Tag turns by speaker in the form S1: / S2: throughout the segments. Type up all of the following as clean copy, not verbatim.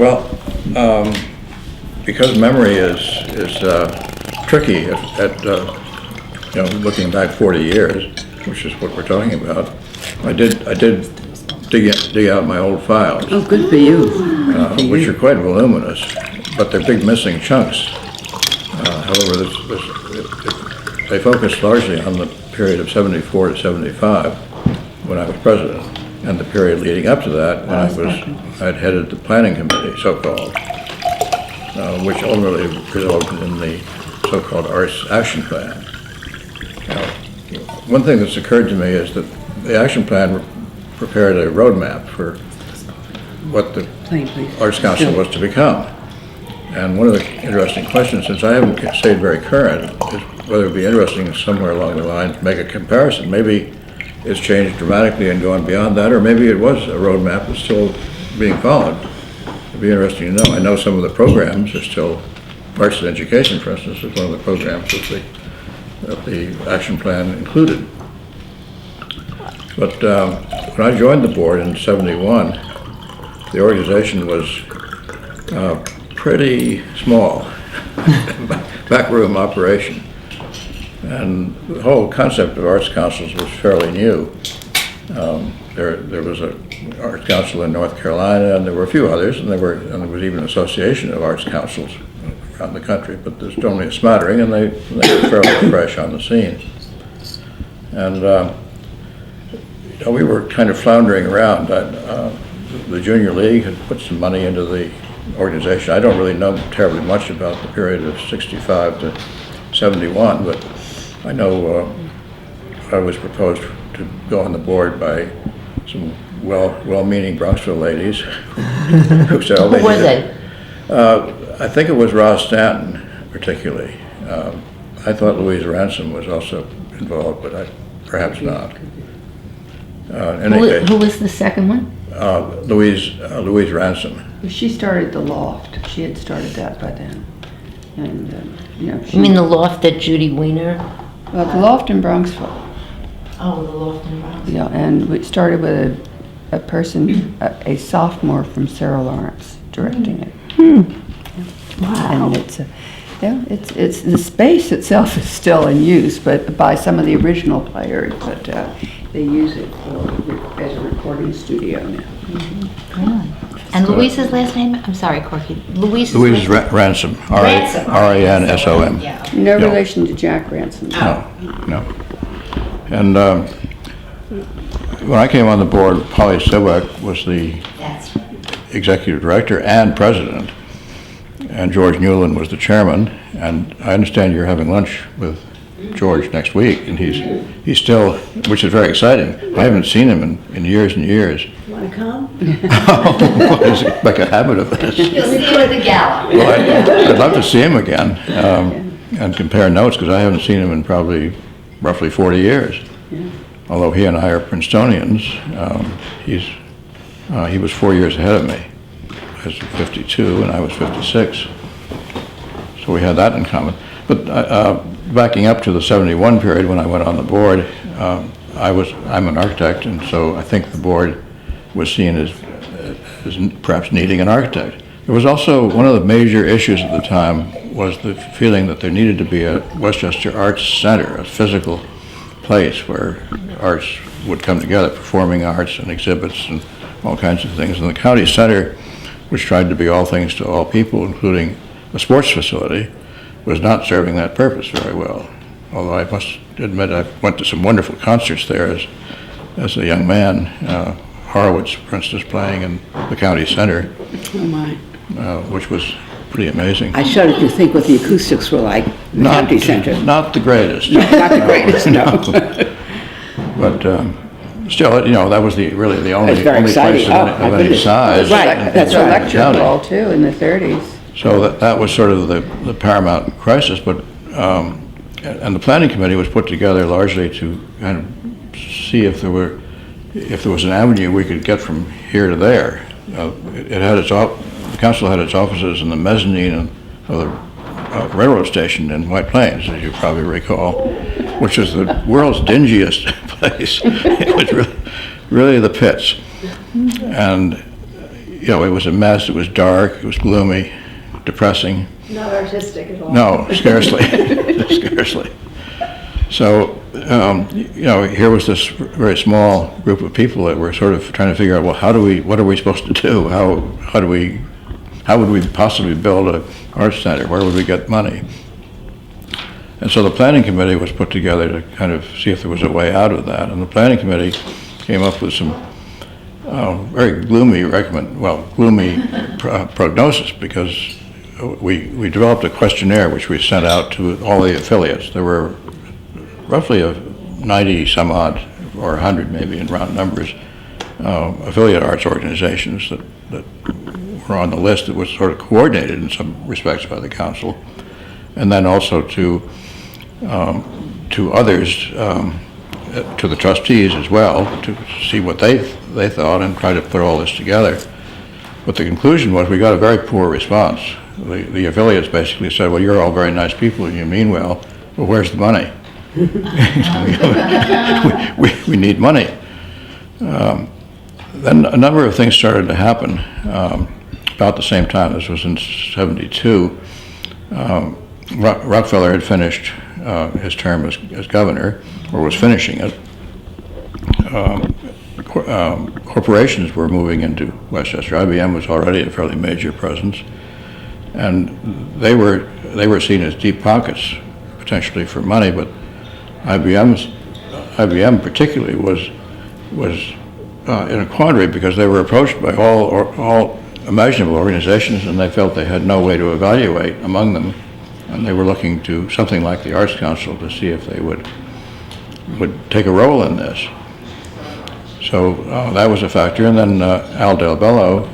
S1: Well, because memory is tricky looking back 40 years, which is what we're talking about. I did dig out my old files.
S2: Oh, good for you.
S1: Which are quite voluminous, but they're big missing chunks. However, they focus largely on the period of 74 to 75 when I was president, and the period leading up to that when I'd headed the planning committee, so-called, which ultimately resulted in the so-called Arts Action Plan. Now, one thing that's occurred to me is that the action plan prepared a roadmap for what the Arts Council was to become. And one of the interesting questions, since I haven't stayed very current, is whether it'd be interesting somewhere along the line to make a comparison. Maybe it's changed dramatically and gone beyond that, or maybe it was a roadmap that's still being followed. It'd be interesting to know. I know some of the programs are still, Arts and Education, for instance, is one of the programs that the action plan included. But when I joined the board in '71, the organization was pretty small, backroom operation. And the whole concept of arts councils was fairly new. There was an arts council in North Carolina, and there were a few others, and there was even an association of arts councils around the country, but there's only a smattering, and they were fairly fresh on the scene. And we were kind of floundering around. The Junior League had put some money into the organization. I don't really know terribly much about the period of 65 to 71, but I know I was proposed to go on the board by some well-meaning Bronxville ladies who said,
S3: Who were they?
S1: I think it was Ross Stanton, particularly. I thought Louise Ransom was also involved, but perhaps not.
S3: Who was the second one?
S1: Louise Ransom.
S2: She started the Loft. She had started that by then. And,
S3: You mean the loft at Judy Weiner?
S2: Well, the Loft in Bronxville.
S3: Oh, the loft in Bronx.
S2: Yeah, and we started with a person, a sophomore from Sarah Lawrence, directing it.
S3: Wow.
S2: And it's the space itself is still in use, but by some of the original players, but they use it as a recording studio now.
S3: And Louise's last name? I'm sorry, Corky.
S1: Louise Ransom.
S3: Ransom.
S1: R-A-N-S-O-M.
S3: Yeah.
S2: No
S1: Yeah.
S2: relation to Jack Ransom.
S1: No. And when I came on the board, Polly Sivak was the
S3: That's
S1: executive director and president, and George Newland was the chairman. And I understand you're having lunch with George next week, and he's still, which is very exciting. I haven't seen him in years and years.
S4: Want to come?
S1: It's like a habit of this.
S3: You'll see him at the gala.
S1: Well, I'd love to see him again and compare notes, because I haven't seen him in probably roughly 40 years. Although he and I are Princetonians, he was 4 years ahead of me. I was 52 and I was 56. So we had that in common. But backing up to the '71 period when I went on the board, I'm an architect, and so I think the board was seen as perhaps needing an architect. There was also one of the major issues at the time was the feeling that there needed to be a Westchester Arts Center, a physical place where arts would come together, performing arts and exhibits and all kinds of things. And the county center, which tried to be all things to all people, including a sports facility, was not serving that purpose very well. Although I must admit I went to some wonderful concerts there as a young man. Horowitz, for instance, playing in the county center,
S4: Oh my.
S1: which was pretty amazing.
S4: I shudder to think what the acoustics were like in the county center.
S1: Not the greatest.
S4: Not the greatest, no.
S1: But still, that was really the only
S4: That's very
S1: place
S4: exciting.
S1: of
S4: Oh, my
S1: any
S4: goodness.
S1: size.
S4: Right,
S1: in
S4: that's
S1: the
S4: right.
S2: Lecture
S1: county.
S2: hall too in the 30s.
S1: So that was sort of the paramount crisis, but and the planning committee was put together largely to kind of see if there was an avenue we could get from here to there. The council had its offices in the mezzanine of the railroad station in White Plains, as you probably recall, which is the world's dingiest place. It was really the pits. And it was a mess. It was dark. It was gloomy, depressing.
S5: Not artistic at all.
S1: No, scarcely, scarcely. So, here was this very small group of people that were sort of trying to figure out, well, what are we supposed to do? How would we possibly build an arts center? Where would we get money? And so the planning committee was put together to kind of see if there was a way out of that. And the planning committee came up with some very gloomy prognosis, because we developed a questionnaire which we sent out to all the affiliates. There were roughly 90 some odd, or 100 maybe in round numbers, affiliate arts organizations that were on the list that was sort of coordinated in some respects by the council, and then also to others, to the trustees as well, to see what they thought and try to put all this together. But the conclusion was we got a very poor response. The affiliates basically said, well, you're all very nice people and you mean well, but where's the money? we need money. Then a number of things started to happen about the same time. This was in '72. Rockefeller had finished his term as governor, or was finishing it. Corporations were moving into Westchester. IBM was already a fairly major presence, and they were seen as deep pockets potentially for money. But IBM particularly was in a quandary, because they were approached by all imaginable organizations, and they felt they had no way to evaluate among them, and they were looking to something like the Arts Council to see if they would take a role in this. So that was a factor. And then Al Del Bello,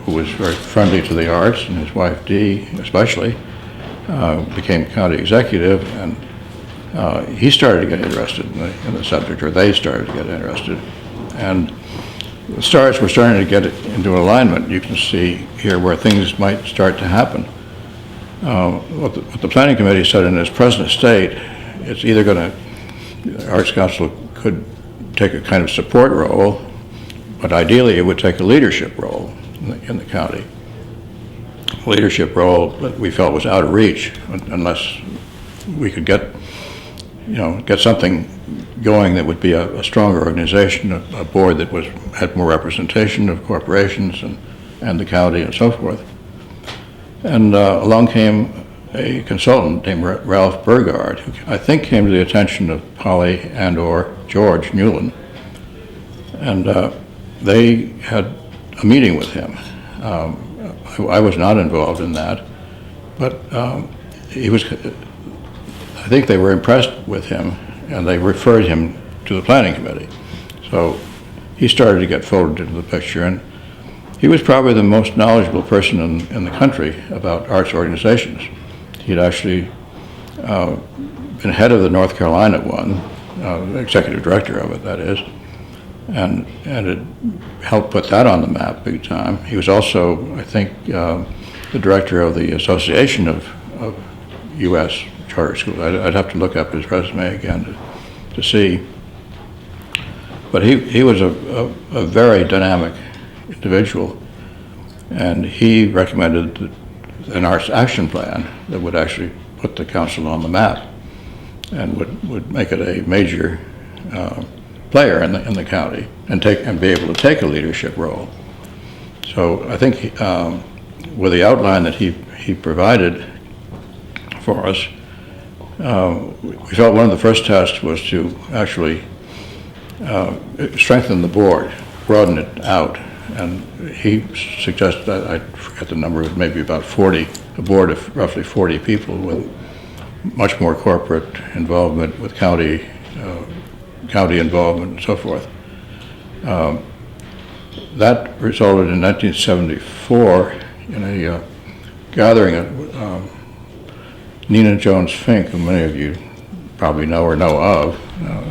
S1: who was very friendly to the arts, and his wife Dee especially, became county executive, and he started to get interested in the subject, or they started to get interested. And the stars were starting to get into alignment. You can see here where things might start to happen. What the planning committee said in its present state, it's either the Arts Council could take a kind of support role, but ideally it would take a leadership role in the county. Leadership role that we felt was out of reach unless we could get something going that would be a stronger organization, a board that had more representation of corporations and the county and so forth. And along came a consultant named Ralph Burgard, who I think came to the attention of Polly and/or George Newland, and they had a meeting with him. I was not involved in that, but I think they were impressed with him, and they referred him to the planning committee. So he started to get folded into the picture, and he was probably the most knowledgeable person in the country about arts organizations. He'd actually been head of the North Carolina one, executive director of it, that is, and it helped put that on the map big time. He was also, I think, the director of the Association of U.S. Charter Schools. I'd have to look up his resume again to see. But he was a very dynamic individual, and he recommended an arts action plan that would actually put the council on the map and would make it a major player in the county and be able to take a leadership role. So I think with the outline that he provided for us, we felt one of the first tasks was to actually strengthen the board, broaden it out. And he suggested, I forget the number, maybe about 40, a board of roughly 40 people with much more corporate involvement, with county involvement and so forth. That resulted in 1974 in a gathering of Nina Jones Fink, who many of you probably know or know of,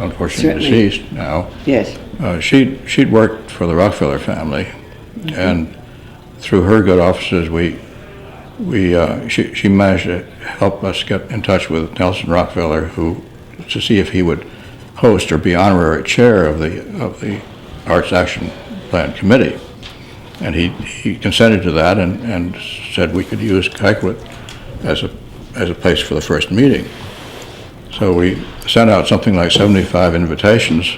S1: unfortunately
S4: Certainly.
S1: deceased now.
S4: Yes.
S1: She'd worked for the Rockefeller family, and through her good offices, she managed to help us get in touch with Nelson Rockefeller, to see if he would host or be honorary chair of the Arts Action Plan Committee. And he consented to that and said we could use Kykwood as a place for the first meeting. So we sent out something like 75 invitations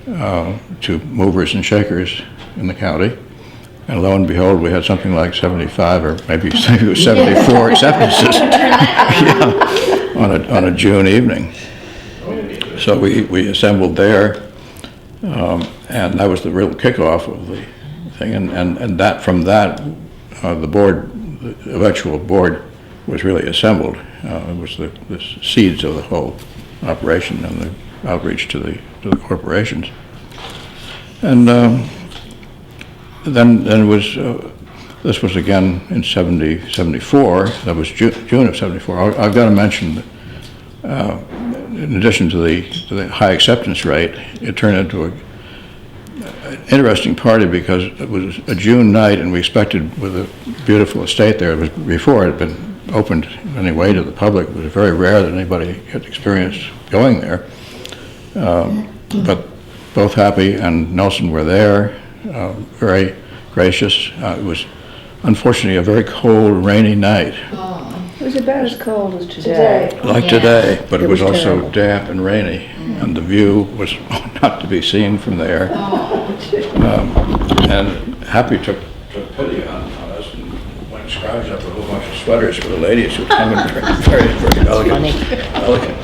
S1: to movers and shakers in the county. And lo and behold, we had something like 75 or maybe it was 74 acceptances yeah, on a June evening. So we assembled there, and that was the real kickoff of the thing. And that from that, the board, the eventual board, was really assembled. It was the seeds of the whole operation and the outreach to the corporations. And then it was, this was again in 74, that was June of 74. I've got to mention that in addition to the high acceptance rate, it turned into an interesting party because it was a June night and we expected with a beautiful estate there, it was before it had been opened anyway to the public. It was very rare that anybody had experienced going there. But both Happy and Nelson were there, very gracious. It was unfortunately a very cold, rainy night.
S2: It was about as cold as today.
S1: Like
S3: Yeah.
S1: today, but it was also
S2: terrible.
S1: damp and rainy, and the view was not to be seen from there. And Happy took pity on us and went and scrounged up a whole bunch of sweaters for the ladies who come in very, very elegant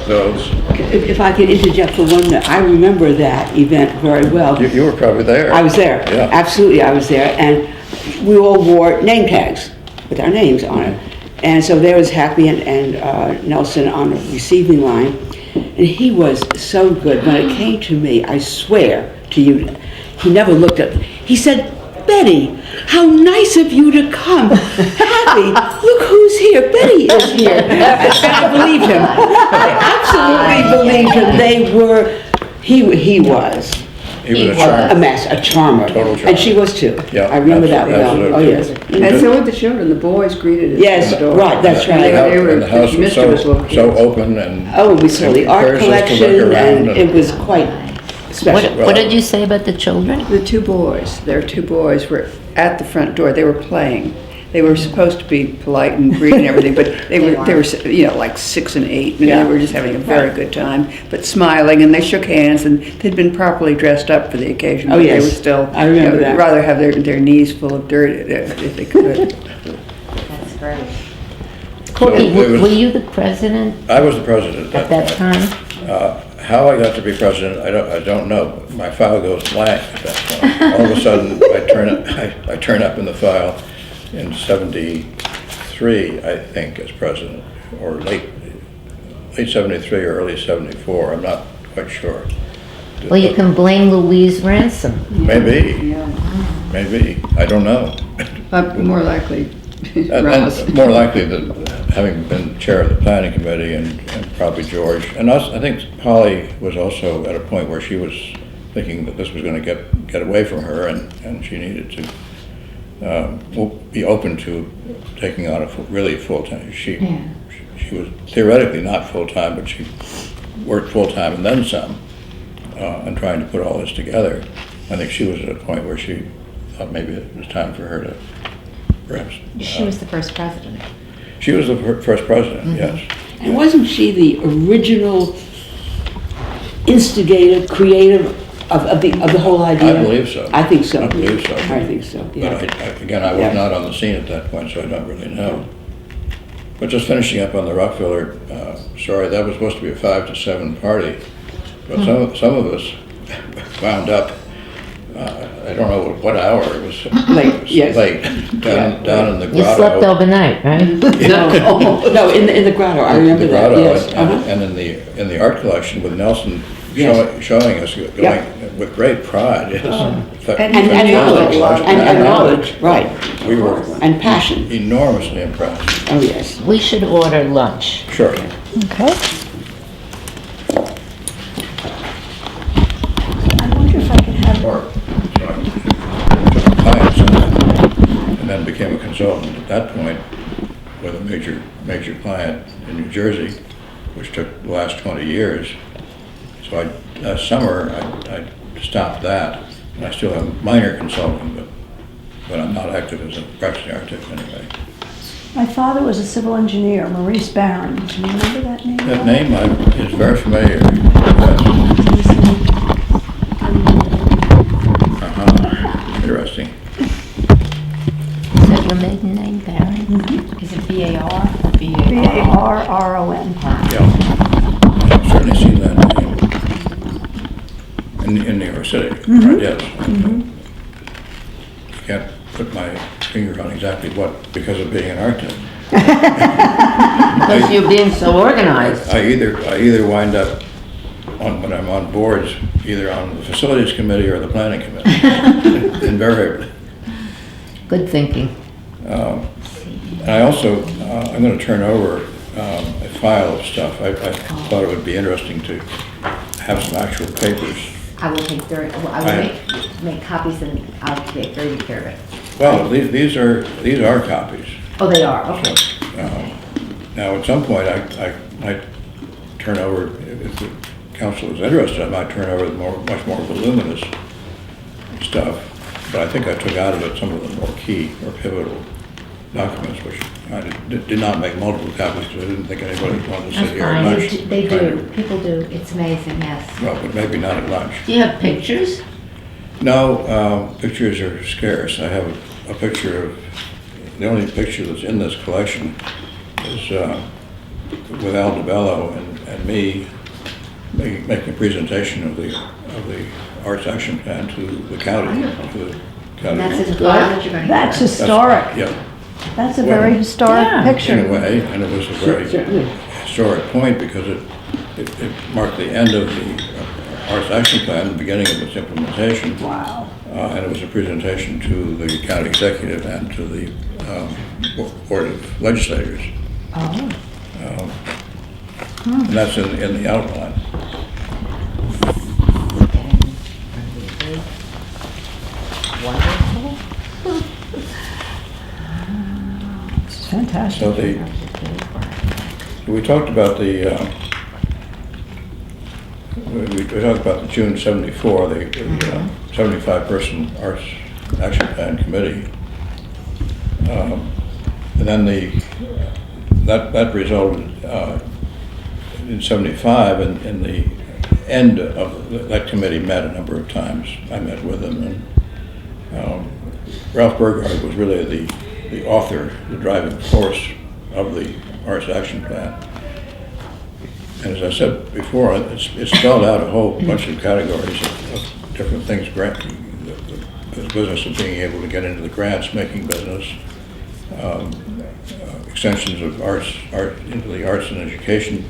S1: clothes.
S4: If I could interject for 1 minute, I remember that event very well.
S1: You were probably there.
S4: I was there.
S1: Yeah.
S4: Absolutely, I was there. And we all wore name tags with our names on it. And so there was Happy and Nelson on the receiving line. And he was so good. When it came to me, I swear to you, he never looked at, he said, "Betty, how nice of you to come. Happy, look who's here. Betty is here." I believed him. I absolutely believed him. They were, he was
S1: He was a
S4: a
S1: charmer.
S4: mess, a charmer.
S1: Total charmer.
S4: And she was too.
S1: Yeah,
S4: I remember that well.
S1: absolutely.
S4: Oh, yes.
S2: And so were the children, the boys greeted us.
S4: Yes,
S2: at the door.
S4: right, that's
S1: And
S4: right.
S2: They were
S1: the house was
S2: mischievous little
S1: so
S2: kids.
S1: open and.
S4: Oh, we saw the art
S1: encouraged us to look
S4: collection
S1: around
S4: and it was quite special.
S3: What did you say about the children?
S2: The two boys, their two boys were at the front door. They were playing. They were supposed to be polite and greet and everything, but they were, like 6 and 8, and
S4: Yeah.
S2: they were just having a very good time, but smiling, and they shook hands, and they'd been properly dressed up for the occasion.
S4: Oh,
S2: but
S4: yes.
S2: They were still,
S4: I remember that.
S2: rather have their knees full of dirt if they could.
S3: That's great.
S1: So it was-
S3: Were you the president
S1: I was the president
S3: at that time?
S1: How I got to be president, I don't know. My file goes blank at that point. All of a sudden, I turn up in the file in 73, I think, as president, or late 73 or early 74. I'm not quite sure.
S3: Well, you can blame Louise Ransom.
S1: Maybe,
S2: Yeah,
S1: maybe. I don't know.
S2: more likely,
S1: And
S2: Ross.
S1: more likely that having been chair of the planning committee and probably George, and us, I think Polly was also at a point where she was thinking that this was going to get away from her and she needed to be open to taking on a really full-time. She was theoretically not full-time, but she worked full-time and then some, and trying to put all this together. I think she was at a point where she thought maybe it was time for her to perhaps.
S3: She was the first president.
S1: She was the first president, yes.
S4: And wasn't she the original instigator, creator of the whole idea?
S1: I believe so.
S4: I think so.
S1: I believe so.
S4: I think so, yeah.
S1: But again, I was
S4: Yeah.
S1: not on the scene at that point, so I don't really know. But just finishing up on the Rockefeller story, that was supposed to be a 5 to 7 party. But some of us wound up, I don't know what hour, it was
S4: Late,
S1: it was
S4: yes.
S1: late, down in the grotto.
S3: You slept overnight, right?
S4: No, in the grotto, I remember
S1: The
S4: that,
S1: grotto,
S4: yes.
S1: and-
S4: Uh-huh.
S1: and in the art collection with Nelson
S4: Yes.
S1: showing us going
S4: Yeah.
S1: with great pride. Yes.
S4: And knowledge, and knowledge, right,
S1: We were
S4: and passion.
S1: enormously impressed.
S4: Oh, yes.
S3: We should order lunch.
S1: Sure.
S3: Okay.
S1: Or clients and then became a consultant at that point with a major client in New Jersey, which took the last 20 years. So last summer I stopped that, and I still have minor consulting, but but I'm not active as a practicing architect anyway.
S5: My father was a civil engineer, Maurice Barron. Do you remember that name?
S1: That name is very familiar. Yes. Interesting.
S3: Is that your maiden name, Barron? Is it B-A-R or B-A-R?
S5: B-A-R-R-O-N.
S1: Yeah. I've certainly seen that name in New York City. Right, yes. I can't put my finger on exactly what, because of being an architect.
S6: Because you're being so organized.
S1: I either wind up when I'm on boards, either on the facilities committee or the planning committee, invariably.
S6: Good thinking.
S1: And I also, I'm going to turn over a file of stuff. I thought it would be interesting to have some actual papers.
S3: I will take I will make copies and I'll take very good care of it.
S1: Well, these are copies.
S3: Oh, they are, okay.
S1: Now, at some point, I might turn over, if the council is interested, I might turn over much more voluminous stuff. But I think I took out of it some of the more key or pivotal documents, which I did not make multiple copies because I didn't think anybody wanted to sit
S3: That's
S1: here at
S3: fine.
S1: lunch.
S3: They
S1: trying
S3: do,
S1: to-
S3: people do. It's amazing, yes.
S1: Well, but maybe not at lunch.
S6: Do you have pictures?
S1: No, pictures are scarce. I have a picture of, the only picture that's in this collection is with Al DiBello and me making a presentation of the Arts Action Plan to the county. To the county.
S3: And that's as far as you're going to go.
S5: That's historic.
S1: Yeah,
S5: That's a very historic
S6: Yeah.
S5: picture.
S1: in a way, and it was a very
S6: Certainly.
S1: historic point because it marked the end of the Arts Action Plan, the beginning of its implementation.
S5: Wow.
S1: And it was a presentation to the county executive and to the Board of Legislators.
S3: Oh,
S1: And that's in the outline.
S3: wonderful.
S5: It's fantastic.
S1: So we talked about the, we talked about the June 74, the 75-person Arts Action Plan Committee. And then that resulted in 75, and the end of that committee met a number of times. I met with them, and Ralph Burgard was really the author, the driving force of the Arts Action Plan. And as I said before, it spelled out a whole bunch of categories of different things, the business of being able to get into the grants making business, extensions of art into the arts and education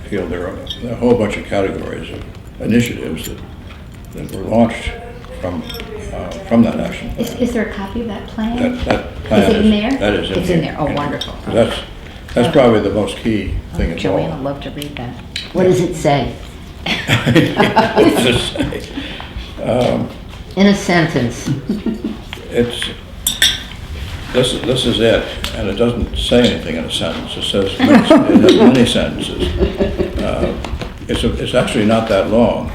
S1: field. There are a whole bunch of categories of initiatives that were launched from that action plan.
S3: Is there a copy of that plan?
S1: That plan
S3: Is it in there?
S1: That is in
S3: It's
S1: here.
S3: in there. Oh, wonderful.
S1: That's probably the most key thing of all.
S3: Joanne would love to read that.
S6: What does it say?
S1: What's it say?
S6: In a sentence.
S1: This is it, and it doesn't say anything in a sentence. It says, it has many sentences. It's actually not that long,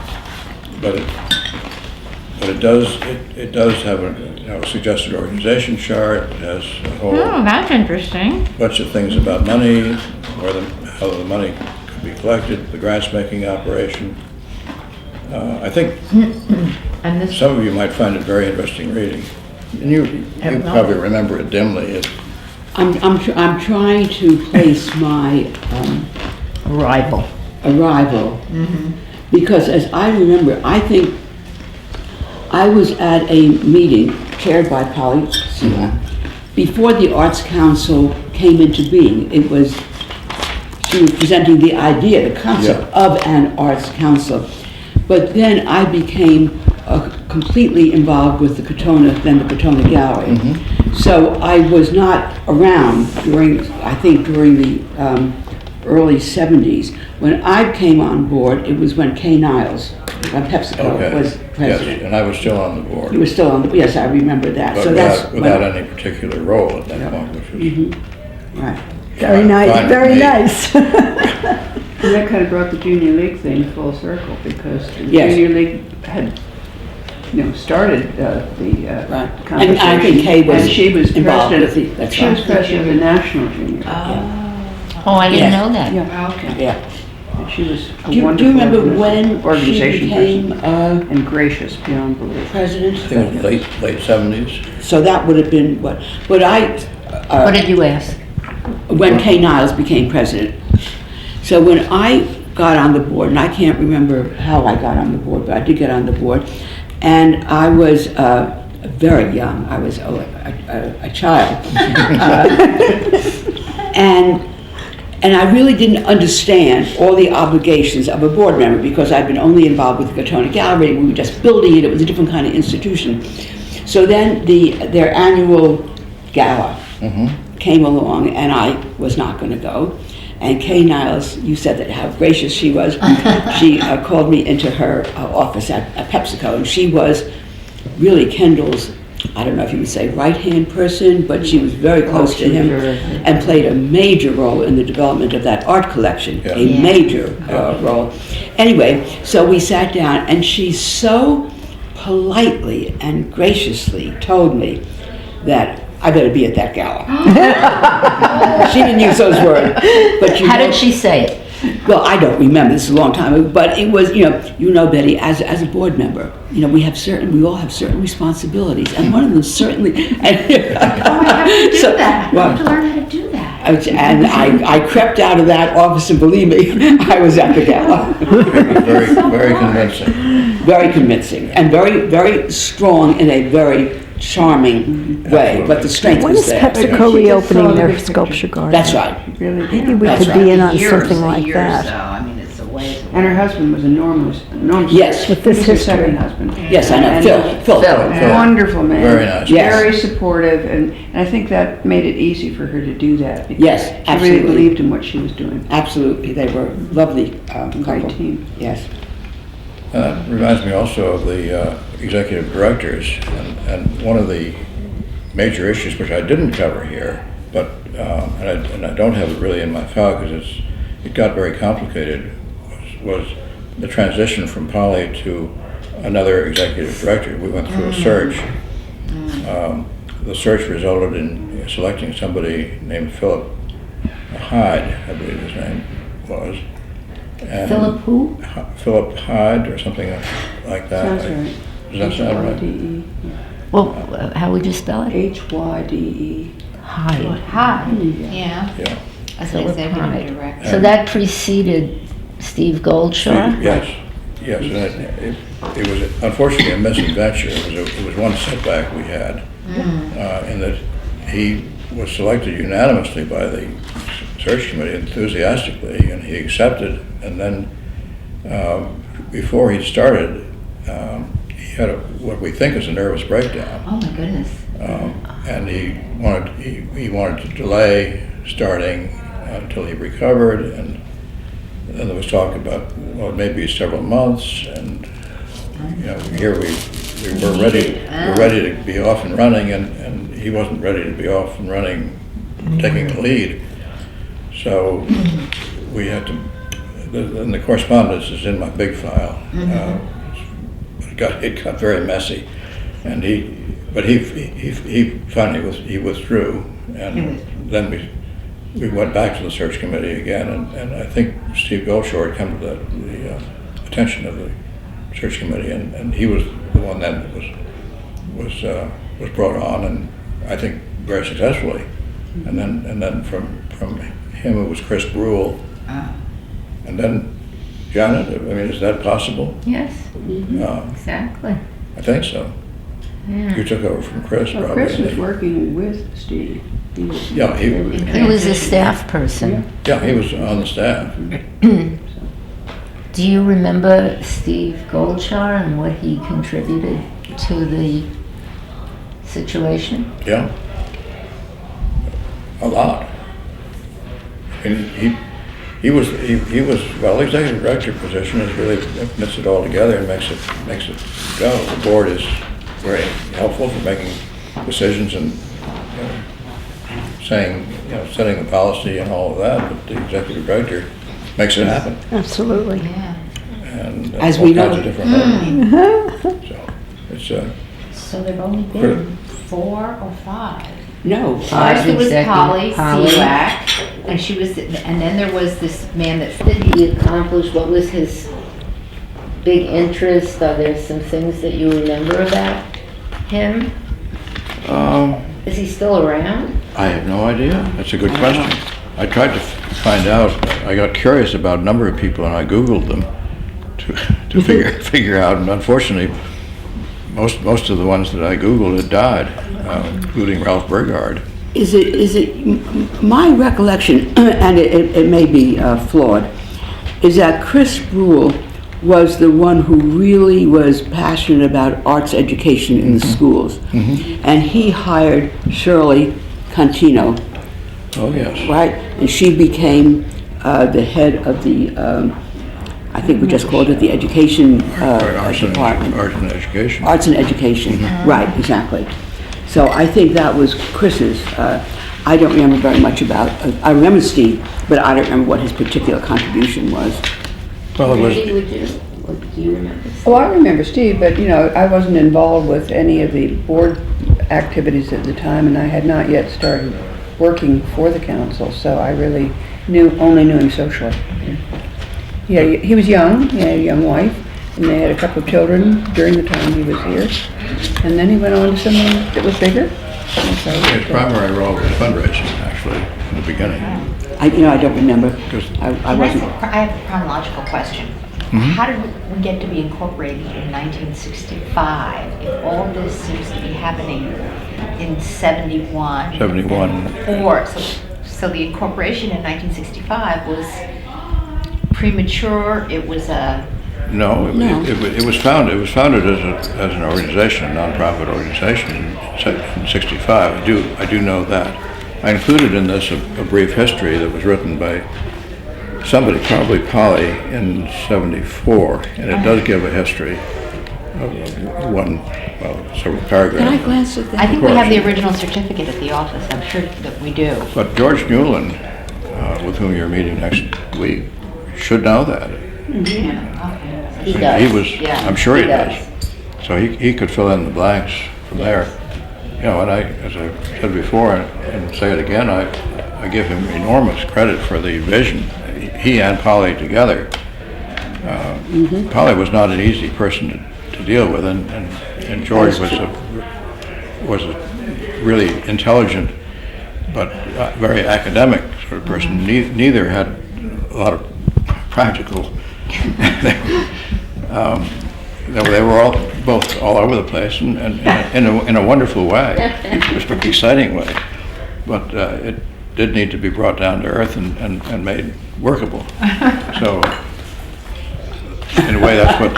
S1: but it does have a suggested organization chart. It has a whole
S3: that's interesting.
S1: bunch of things about money, how the money could be collected, the grants making operation. I think
S3: And this,
S1: some of you might find it very interesting reading. And you probably remember it dimly.
S4: I'm trying to place my
S6: Arrival.
S4: arrival, because as I remember, I think I was at a meeting chaired by Polly Sina before the Arts Council came into being. She was presenting the idea, the concept of an Arts Council. But then I became completely involved with the then the Katona Gallery. So I was not around during the early 70s. When I came on board, it was when Kay Niles, PepsiCo, was president.
S1: Yes, and I was still on the board.
S4: He was still on, yes, I remember that.
S1: But
S4: So that's
S1: without any particular role at that point, which was
S4: right.
S5: Very
S1: fine
S5: nice,
S1: with
S5: very
S1: me.
S5: nice.
S2: And that kind of brought the junior league thing full circle, because the
S4: Yes.
S2: junior league had started the
S4: Right.
S2: conversation.
S4: And I think Kay was
S2: And she was
S4: involved with
S2: president,
S4: it, that's
S2: she was
S4: right.
S2: president of the National Junior.
S3: Oh, I didn't
S4: Yeah.
S3: know that.
S2: Yeah,
S4: Oh, Yeah.
S2: and she was a
S4: Do you
S2: wonderful
S4: remember when she
S2: organization
S4: became
S2: person. And gracious beyond belief.
S4: president?
S1: I think it was late 70s.
S4: So that would have been what
S3: What did you ask?
S4: when Kay Niles became president. So when I got on the board, and I can't remember how I got on the board, but I did get on the board, and I was very young. I was a child, and I really didn't understand all the obligations of a board member because I'd been only involved with the Katona Gallery. We were just building it. It was a different kind of institution. So then their annual gala came along, and I was not going to go. And Kay Niles, you said that how gracious she was. She called me into her office at PepsiCo, and she was really Kendall's, I don't know if you would say right-hand person, but she was very close to
S2: she was
S4: him
S2: very-
S4: and played a major role in the development of that art collection,
S1: Yeah.
S4: a major role. Anyway, so we sat down, and she so politely and graciously told me that I better be at that gala. She didn't use those words, but
S6: How did she say it?
S4: Well, I don't remember. This is a long time ago, but it was, Betty, as a board member, we all have certain responsibilities, and one of them certainly. So, well,
S3: learn how to do that.
S4: and I crept out of that office, and believe me, I was at the gala.
S1: Very, very convincing.
S4: Very convincing, and very, very strong in a very charming way, but the strength
S5: When
S4: was
S5: is
S4: there.
S5: PepsiCo reopening
S2: the
S5: their
S2: big picture.
S5: sculpture garden?
S4: That's right.
S2: Really
S5: Maybe
S2: did.
S5: we
S4: That's
S5: could
S4: right.
S5: be in on
S6: Years
S5: something
S6: and
S5: like
S6: years,
S5: that.
S6: though. I mean, it's a ways away.
S2: And her husband was enormous.
S4: Yes.
S5: With this
S2: He was her
S5: history.
S2: second husband.
S4: Yes, I know.
S2: And-
S4: Phil.
S2: A wonderful man.
S1: Very nice.
S4: Yes.
S2: Very supportive, and I think that made it easy for her to do that. because
S4: Yes,
S2: She really
S4: absolutely.
S2: believed in what she was doing.
S4: Absolutely, they were lovely
S2: Great
S4: couple.
S2: team.
S4: Yes.
S1: That reminds me also of the executive directors, and one of the major issues, which I didn't cover here, but, and I don't have it really in my file because it got very complicated, was the transition from Polly to another executive director. We went through a search. The search resulted in selecting somebody named Philip Hyde, I believe his name was. And
S6: Philip who?
S1: Philip Hyde or something like that.
S2: Sounds right.
S1: Does that sound right?
S2: H-Y-D-E.
S6: Well, how would you spell it?
S2: H-Y-D-E.
S6: Hyde.
S3: Hi. Yeah.
S1: Yeah.
S3: As an
S6: Philip
S3: executive
S6: Hyde.
S3: director.
S6: So that preceded Steve Goldshar?
S1: Yes, yes, and it was unfortunately a misadventure. It was one setback we had, in that he was selected unanimously by the search committee enthusiastically, and he accepted, and then before he started, he had what we think is a nervous breakdown.
S3: Oh, my goodness.
S1: And he wanted to delay starting until he recovered, and then there was talk about, well, maybe several months, and here we were ready to be off and running, and he wasn't ready to be off and running, taking the lead. So we had to, and the correspondence is in my big file. It got very messy, and he finally withdrew, and then we went back to the search committee again, and I think Steve Goldshore had come to the attention of the search committee, and he was the one that was brought on, and I think very successfully, and then from him it was Chris Brule, and then Janet. I mean, is that possible?
S3: Yes, exactly.
S1: I think so.
S3: Yeah.
S1: You took over from Chris,
S2: Well,
S1: probably.
S2: Chris was working with Steve. He was-
S1: Yeah, he
S6: was a staff person.
S1: Yeah, he was on the staff.
S6: Do you remember Steve Goldshar and what he contributed to the situation?
S1: Yeah. A lot. And he was well, the executive director position is really knits it all together and makes it go. The board is very helpful for making decisions and saying, setting the policy and all of that, but the executive director makes it happen.
S5: Absolutely.
S3: Yeah.
S1: And
S4: As
S1: all
S4: we
S1: kinds
S4: know.
S1: of different levels. So It's,
S3: So there've only
S1: Sure.
S3: been 4 or 5.
S4: No.
S3: First it was Polly
S6: Polly.
S3: Selak, and she was, and then there was this man that
S6: Did he accomplish, what was his big interest? Are there some things that you remember about him? Is he still around?
S1: I have no idea. That's a good question. I tried to find out. I got curious about a number of people, and I Googled them to figure out. And unfortunately, most of the ones that I Googled had died, including Ralph Burgard.
S4: Is it my recollection, and it may be flawed, is that Chris Brule was the one who really was passionate about arts education in the schools. And he hired Shirley Contino,
S1: Oh yes.
S4: right? And she became the head of the, I think we just called it the education
S1: Arts and
S4: department.
S1: education.
S4: Arts and education, right, exactly. So I think that was Chris's. I don't remember very much about, I remember Steve, but I don't remember what his particular contribution was.
S1: Well, it was.
S6: Randy, do you remember?
S2: Oh, I remember Steve, but, I wasn't involved with any of the board activities at the time, and I had not yet started working for the council, so I really only knew him socially. Yeah, he was young, he had a young wife, and they had a couple of children during the time he was here. And then he went on to something that was bigger. And so,
S1: His primary role was fundraising, actually, in the beginning.
S4: I don't remember. I wasn't.
S7: I have a chronological question. How did we get to be incorporated in 1965 if all this seems to be happening in 71?
S1: 71.
S7: Or, so the incorporation in 1965 was premature, it was a...
S1: No, it was founded as an organization, a nonprofit organization in '65. I do know that. I included in this a brief history that was written by somebody, probably Polly, in '74, and it does give a history of several paragraphs.
S4: Can I glance at that?
S7: I think we
S1: course.
S7: have the original certificate at the office, I'm sure that we do.
S1: But George Newland, with whom you're meeting next week, should know that.
S6: He does.
S1: He was,
S7: Yeah,
S1: I'm sure he
S6: he
S1: does.
S6: does.
S1: So he could fill in the blanks from there. And as I said before, and say it again, I give him enormous credit for the vision. He and Polly together. Polly was not an easy person to deal with, and George was a really intelligent but very academic sort of person. Neither had a lot of practical. They were both all over the place, and in a wonderful way, just an exciting way. But it did need to be brought down to earth and made workable. So, in a way, that's what.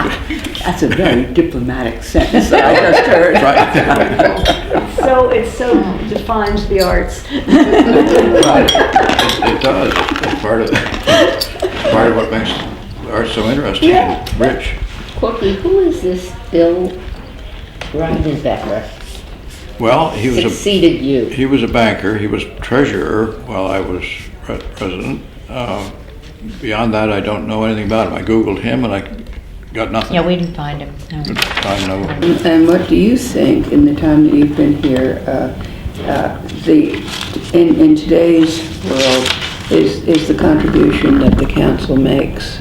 S4: That's a very diplomatic sentence that I just heard.
S1: Right.
S5: So it so defines the arts.
S1: Right. It does. It's part of what makes art so interesting and rich.
S6: Corky, who is this Bill Greidenbecker?
S1: Well,
S6: Succeeded you?
S1: he was a banker. He was treasurer while I was president. Beyond that, I don't know anything about him. I Googled him and I got nothing.
S7: Yeah, we didn't find him, no.
S1: I know.
S2: And what do you think, in the time that you've been here, in today's world, is the contribution that the council makes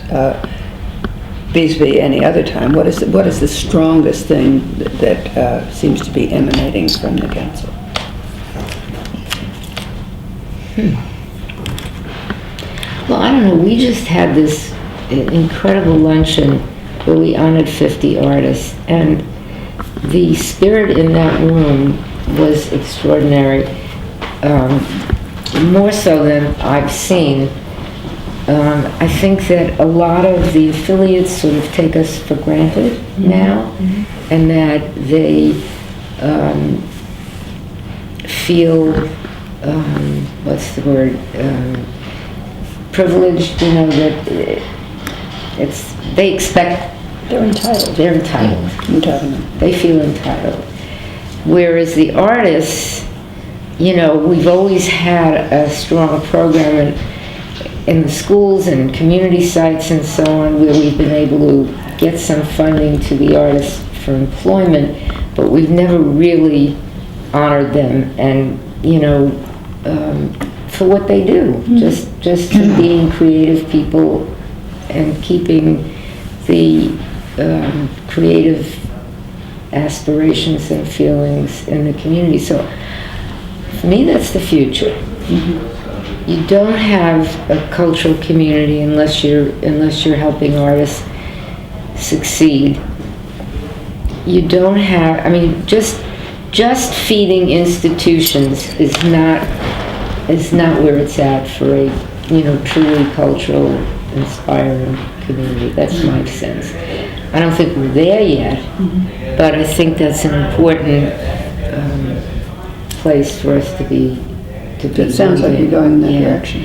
S2: vis-a-vis any other time? What is the strongest thing that seems to be emanating from the council?
S6: Well, I don't know, we just had this incredible luncheon where we honored 50 artists, and the spirit in that room was extraordinary, more so than I've seen. I think that a lot of the affiliates sort of take us for granted now, and that they feel, what's the word, privileged, that they expect,
S5: They're entitled.
S6: they're entitled.
S2: Entitlement.
S6: They feel entitled. Whereas the artists, we've always had a strong program in the schools and community sites and so on, where we've been able to get some funding to the artists for employment, but we've never really honored them and, for what they do, just for being creative people and keeping the creative aspirations and feelings in the community. So for me, that's the future. You don't have a cultural community unless you're helping artists succeed. You don't have, just feeding institutions is not where it's at for a truly cultural, inspiring community. That's my sense. I don't think we're there yet, but I think that's an important place for us to be.
S2: It sounds like you're going in that direction.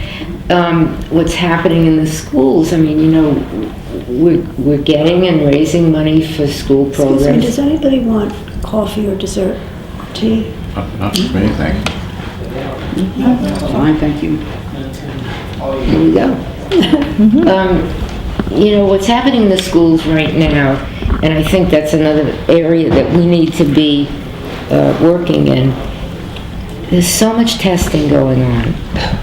S6: What's happening in the schools? We're getting and raising money for school
S5: Excuse me,
S6: programs.
S5: does anybody want coffee or dessert or tea?
S1: Not just me, thank you.
S2: Fine, thank you.
S6: Here we go. What's happening in the schools right now, and I think that's another area that we need to be working in. There's so much testing going on.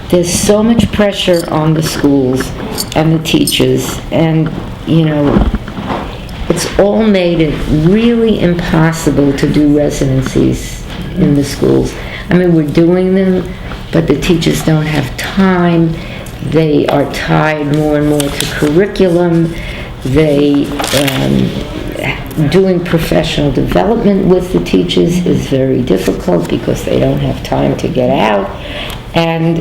S6: There's so much pressure on the schools and the teachers, and it's all made it really impossible to do residencies in the schools. We're doing them, but the teachers don't have time. They are tied more and more to curriculum. Doing professional development with the teachers is very difficult because they don't have time to get out. And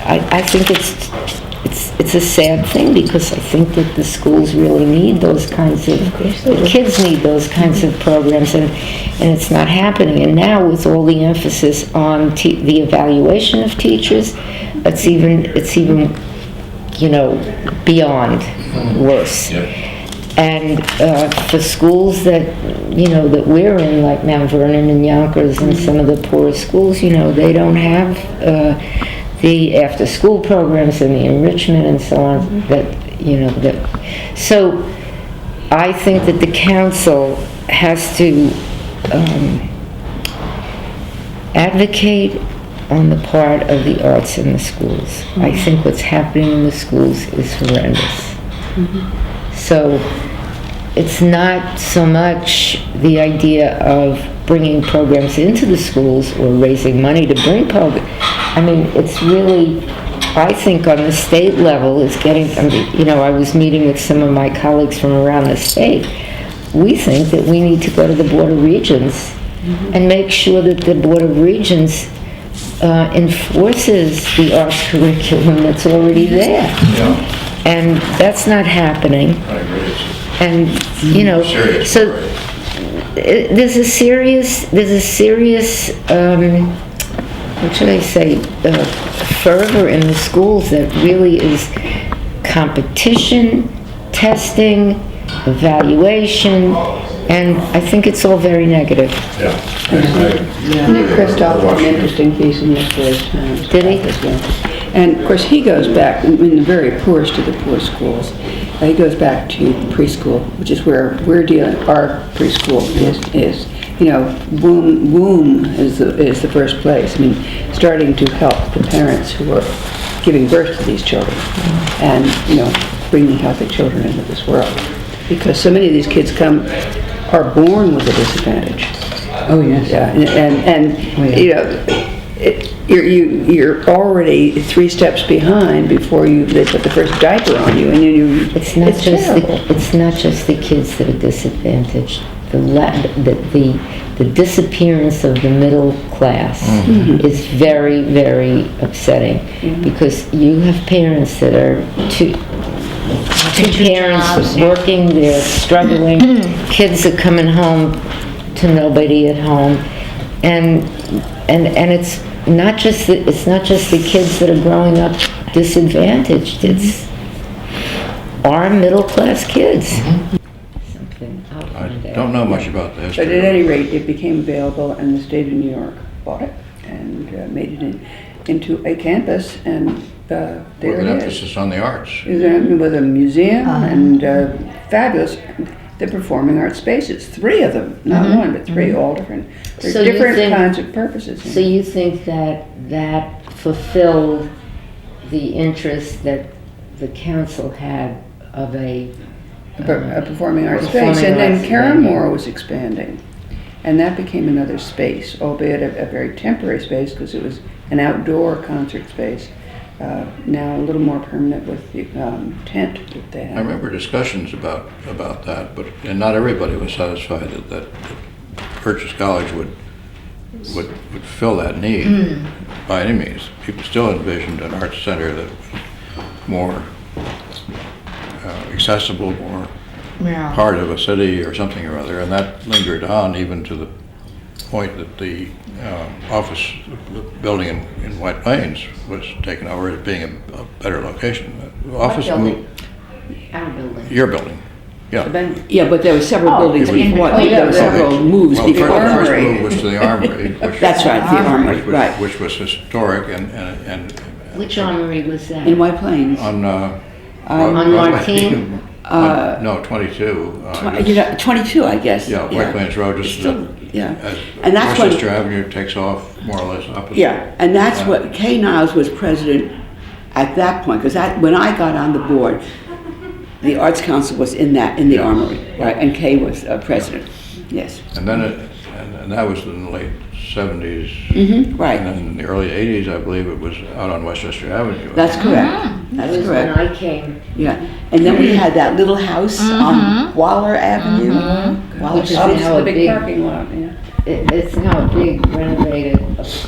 S6: I think it's a sad thing because I think that the schools really need those kinds of, the kids need those kinds of programs, and it's not happening. And now with all the emphasis on the evaluation of teachers, it's even beyond worse. And for schools that we're in, like Mount Vernon and Yonkers and some of the poorest schools, they don't have the after-school programs and the enrichment and so on. So I think that the council has to advocate on the part of the arts in the schools. I think what's happening in the schools is horrendous. So it's not so much the idea of bringing programs into the schools or raising money to bring programs. It's really, I think on the state level, is getting, I was meeting with some of my colleagues from around the state. We think that we need to go to the Board of Regents and make sure that the Board of Regents enforces the arts curriculum that's already there. And that's not happening.
S1: I agree.
S6: And,
S1: Serious.
S6: so there's a serious, what should I say, fervor in the schools that really is competition, testing, evaluation, and I think it's all very negative.
S2: Nick Kristoff had an interesting piece in yesterday's Times.
S6: Did he?
S2: As well. And of course, he goes back, the very poorest of the poor schools, he goes back to preschool, which is where we're dealing, our preschool is. Womb is the first place. Starting to help the parents who are giving birth to these children and, bringing healthy children into this world. Because so many of these kids are born with a disadvantage.
S4: Oh, yes.
S2: Yeah, and you're already 3 steps behind before they put the first diaper on you, and
S6: It's not
S2: terrible.
S6: it's not just the kids that are disadvantaged. The disappearance of the middle class is very, very upsetting because you have parents that are two parents
S7: jobs,
S6: working, they're struggling, kids are coming home to nobody at home, and it's not just the kids that are growing up disadvantaged. It's our middle class kids. Something I'll
S1: I
S6: find out.
S1: don't know much about the history.
S2: But at any rate, it became available, and the state of New York bought it and made it into a campus, and there
S1: With an
S2: it is.
S1: emphasis on the arts.
S2: With a museum and fabulous, the performing arts spaces, 3 of them, not one, but 3, all different, for
S6: So you
S2: different
S6: think-
S2: kinds of purposes.
S6: So you think that that fulfilled the interest that the council had of a
S2: A performing arts
S6: Performing
S2: space, and then
S6: arts
S2: Caramore was expanding, and that became another space, albeit a very temporary space, because it was an outdoor concert space, now a little more permanent with the tent that they
S1: I
S2: have.
S1: remember discussions about that, but, and not everybody was satisfied that Purchase College would fill that need by any means. People still envisioned an arts center that was more accessible, more
S7: Yeah.
S1: part of a city or something or other, and that lingered on even to the point that the office building in White Plains was taken over as being a better location. The office
S7: building?
S1: moved,
S3: Our building.
S1: your building, yeah.
S4: Yeah, but there were several buildings
S1: it was-
S4: before,
S7: in
S4: there were
S7: between.
S4: several moves
S1: Well,
S4: before
S1: the first
S4: that.
S1: move was to the Armory, which.
S4: That's right, the Armory, right,
S1: Which was historic and
S6: which armory was that?
S4: in White Plains.
S1: on,
S6: On
S1: Broadway.
S6: Martine?
S1: No, 22.
S4: You know, 22, I guess.
S1: Yeah, White Plains Road,
S4: It's
S1: just
S4: still- yeah.
S1: as
S4: And that's when-
S1: Worcester Avenue takes off more or less opposite.
S4: Yeah, and that's
S1: Yeah.
S4: what, Kay Niles was president at that point, because when I got on the board, the Arts Council was in the Armory, right, and Kay was president, yes.
S1: And then and that was in the late 70s.
S4: Right,
S1: And then in the early 80s, I believe it was out on Westchester Avenue.
S4: that's correct,
S6: That
S4: that's
S6: was when
S4: correct,
S6: I came,
S4: yeah. And then we had that little house on Waller Avenue. Waller
S6: Which is
S4: Street.
S6: now
S2: The
S6: a
S2: big
S6: big,
S2: parking lot, yeah.
S6: it's now a big renovated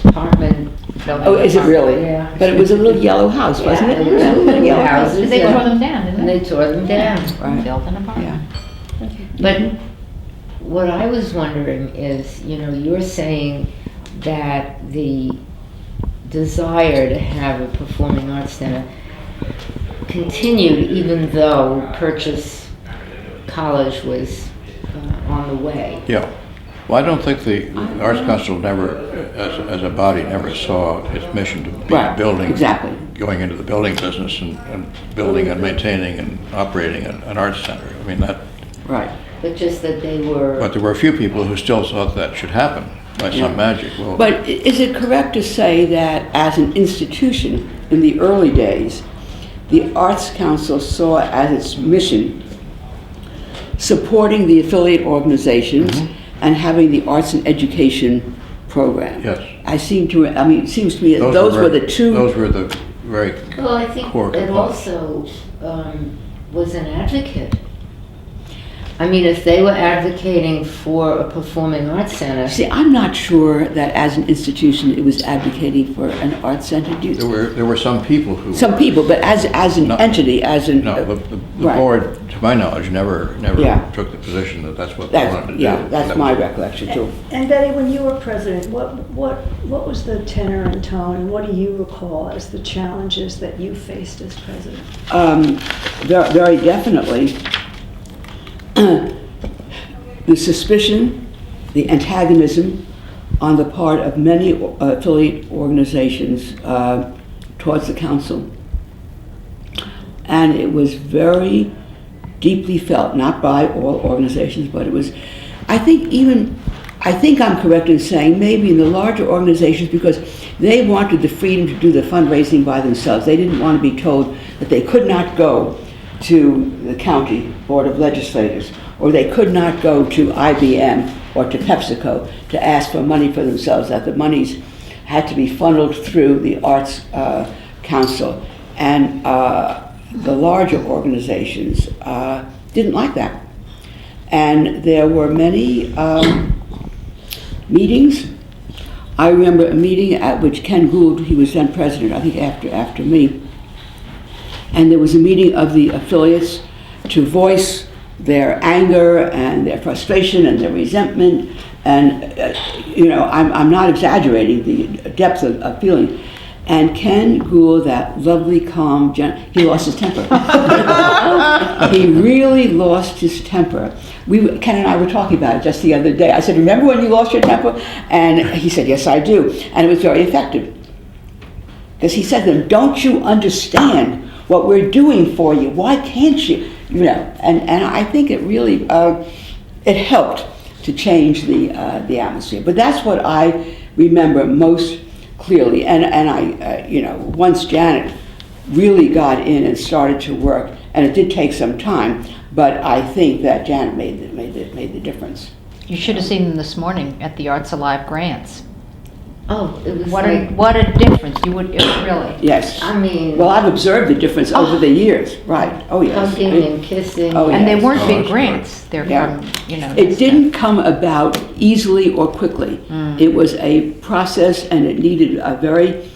S6: apartment.
S4: Oh, is it really?
S6: Yeah.
S4: But it was a little yellow house, wasn't it?
S6: Yeah, it was
S4: Yeah,
S6: two little
S4: yellow
S6: houses.
S7: They
S6: Yeah.
S7: tore them down, didn't
S6: And
S7: they?
S6: they tore them down.
S4: Right,
S7: Built an apartment.
S4: yeah.
S6: But what I was wondering is, you're saying that the desire to have a performing arts center continued even though Purchase College was on the way.
S1: Yeah. Well, I don't think the Arts Council never, as a body, never saw its mission to be
S4: Right,
S1: building.
S4: exactly.
S1: Going into the building business and building and maintaining and operating an arts center. I mean, that,
S4: Right.
S6: But just that they were,
S1: but there were a few people who still thought that should happen by some magic. Well,
S4: But is it correct to say that as an institution in the early days, the Arts Council saw as its mission supporting the affiliate organizations and having the arts and education program?
S1: Yes.
S4: It seems to me that those were the two.
S1: Those were the very,
S6: well, I think
S1: Core
S6: it
S1: components.
S6: also was an advocate. I mean, if they were advocating for a performing arts center,
S4: See, I'm not sure that as an institution it was advocating for an arts center. Do you-
S1: there were some people who.
S4: Some people, but as an
S1: No.
S4: entity, as an.
S1: No, the
S4: Right.
S1: board, to my knowledge, never
S4: Yeah.
S1: took the position that that's what they wanted to do.
S4: That's
S1: That
S4: my
S1: was-
S4: recollection too.
S5: And Betty, when you were president, what was the tenor and tone, and what do you recall as the challenges that you faced as president?
S4: Very definitely, the suspicion, the antagonism on the part of many affiliate organizations towards the council. And it was very deeply felt, not by all organizations, but it was, I think I'm correct in saying maybe in the larger organizations, because they wanted the freedom to do the fundraising by themselves. They didn't want to be told that they could not go to the county board of legislators, or they could not go to IBM or to PepsiCo to ask for money for themselves, that the monies had to be funneled through the Arts Council. And the larger organizations didn't like that. And there were many meetings. I remember a meeting at which Ken Gould, he was then president, I think after me, and there was a meeting of the affiliates to voice their anger and their frustration and their resentment. And, I'm not exaggerating the depth of feeling. And Ken Gould, that lovely, calm, he lost his temper. He really lost his temper. Ken and I were talking about it just the other day. I said, "Remember when you lost your temper?" And he said, "Yes, I do." And it was very effective. Because he said to them, don't you understand what we're doing for you? Why can't you? You know, and I think it really, it helped to change the atmosphere. But that's what I remember most clearly. And I, you know, once Janet really got in and started to work, and it did take some time, but I think that Janet made the difference.
S7: You should have seen them this morning at the Arts Alive grants.
S6: Oh, it was
S7: What
S6: like,
S7: a difference. You would, it really.
S4: Yes.
S6: I mean,
S4: Well, I've observed the difference over the years. Right. Oh, yes.
S6: hugging and kissing.
S4: Oh,
S7: And they
S4: yes.
S7: weren't
S1: Oh,
S7: big
S1: that's
S7: grants. They're
S4: Yeah.
S7: from, you know.
S4: It didn't come about easily or quickly. It was a process, and it needed a very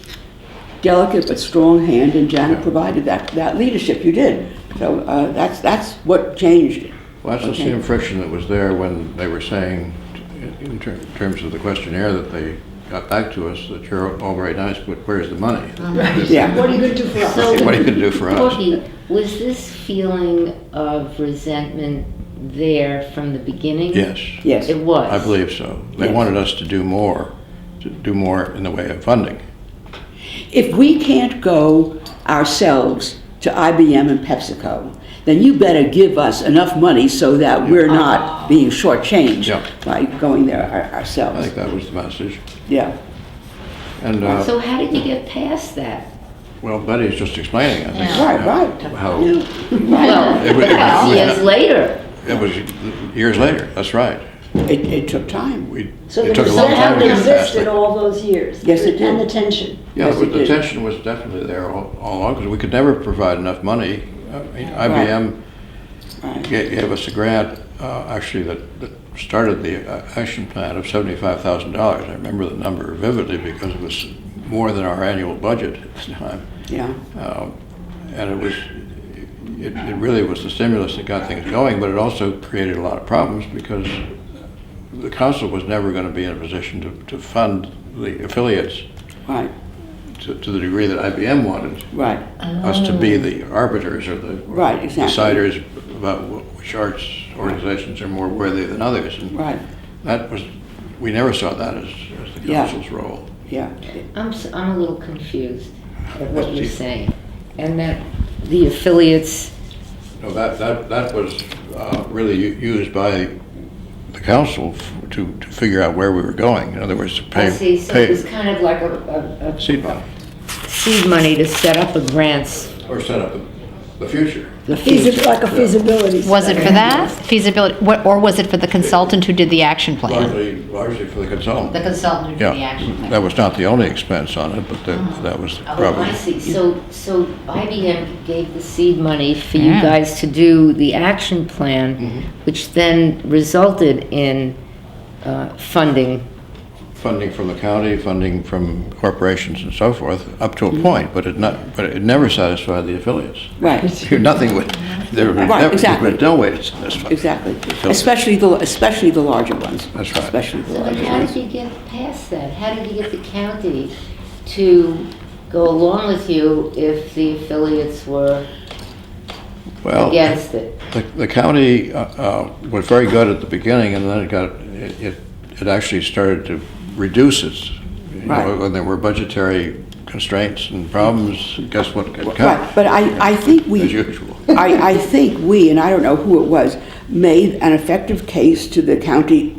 S4: delicate but strong hand, and Janet provided that leadership. You did. So that's what changed it.
S1: Well, that's the
S4: Okay.
S1: same friction that was there when they were saying, in terms of the questionnaire that they got back to us, that you're all very nice, but where's the money?
S4: Yeah.
S5: What are you going to do for us?
S6: So,
S1: What are you gonna do for us?
S6: Corky, was this feeling of resentment there from the beginning?
S1: Yes,
S4: Yes.
S6: It was?
S1: I believe so. They
S4: Yes.
S1: wanted us to do more in the way of funding.
S4: If we can't go ourselves to IBM and PepsiCo, then you better give us enough money so that we're not being shortchanged
S1: Yeah.
S4: by going there
S1: I
S4: ourselves.
S1: think that was the message.
S4: Yeah.
S1: And,
S6: So how did you get past that?
S1: well, Betty's just explaining, I think.
S4: Right, right.
S1: How,
S6: Well,
S1: It was-
S6: years later.
S1: it was years later, that's right.
S4: It took time.
S5: So
S1: It
S5: the
S1: took a long time
S5: resentment
S1: to get past
S5: existed
S1: it.
S5: all those years.
S4: Yes, it did.
S5: And the tension.
S1: Yeah,
S4: Yes,
S1: but
S4: it
S1: the
S4: did.
S1: tension was definitely there all along, because we could never provide enough money. I mean, IBM
S4: Right.
S1: gave us a grant, actually, that started the action plan of $75,000. I remember the number vividly because it was more than our annual budget at the time.
S4: Yeah.
S1: And it really was the stimulus that got things going, but it also created a lot of problems because the council was never going to be in a position to fund the affiliates
S4: Right.
S1: to the degree that IBM wanted
S4: Right.
S1: us to be the arbiters or the
S4: Right, exactly.
S1: deciders about which arts organizations are more worthy than others. And
S4: Right.
S1: that was, we never saw that as the
S4: Yeah.
S1: council's role.
S4: Yeah.
S6: I'm a little confused at what you're saying. And that the affiliates,
S1: No, that was really used by the council to figure out where we were going. In other words, to
S6: I
S1: pay,
S6: see, so it was
S1: pay
S6: kind of like a
S1: seed money
S6: seed money to set up a grants.
S1: or set up the future.
S6: The future.
S5: Like a feasibility study.
S7: Was it for that feasibility, or was it for the consultant who did the action plan?
S1: Largely for the consultant.
S7: The consultant who did the
S1: Yeah,
S7: action plan.
S1: that was not the only expense on it, but that was
S6: Oh,
S1: probably.
S6: I see. So IBM gave the seed money for you
S7: Yeah.
S6: guys to do the action plan, which then resulted in funding.
S1: Funding from the county, funding from corporations and so forth, up to a point, but it never satisfied the affiliates.
S4: Right.
S1: Nothing would, there was
S4: Right,
S1: never,
S4: exactly.
S1: there was no way to satisfy.
S4: Exactly.
S1: affiliates.
S4: Especially the larger ones.
S1: That's right.
S4: Especially the
S6: So then
S4: larger
S6: how
S4: ones.
S6: did you get past that? How did you get the county to go along with you if the affiliates were
S1: Well,
S6: against it?
S1: the county was very good at the beginning, and then it actually started to reduce its, you know,
S4: Right.
S1: when there were budgetary constraints and problems, guess what got cut?
S4: Right, but I think we.
S1: As usual.
S4: I think we, and I don't know who it was, made an effective case to the county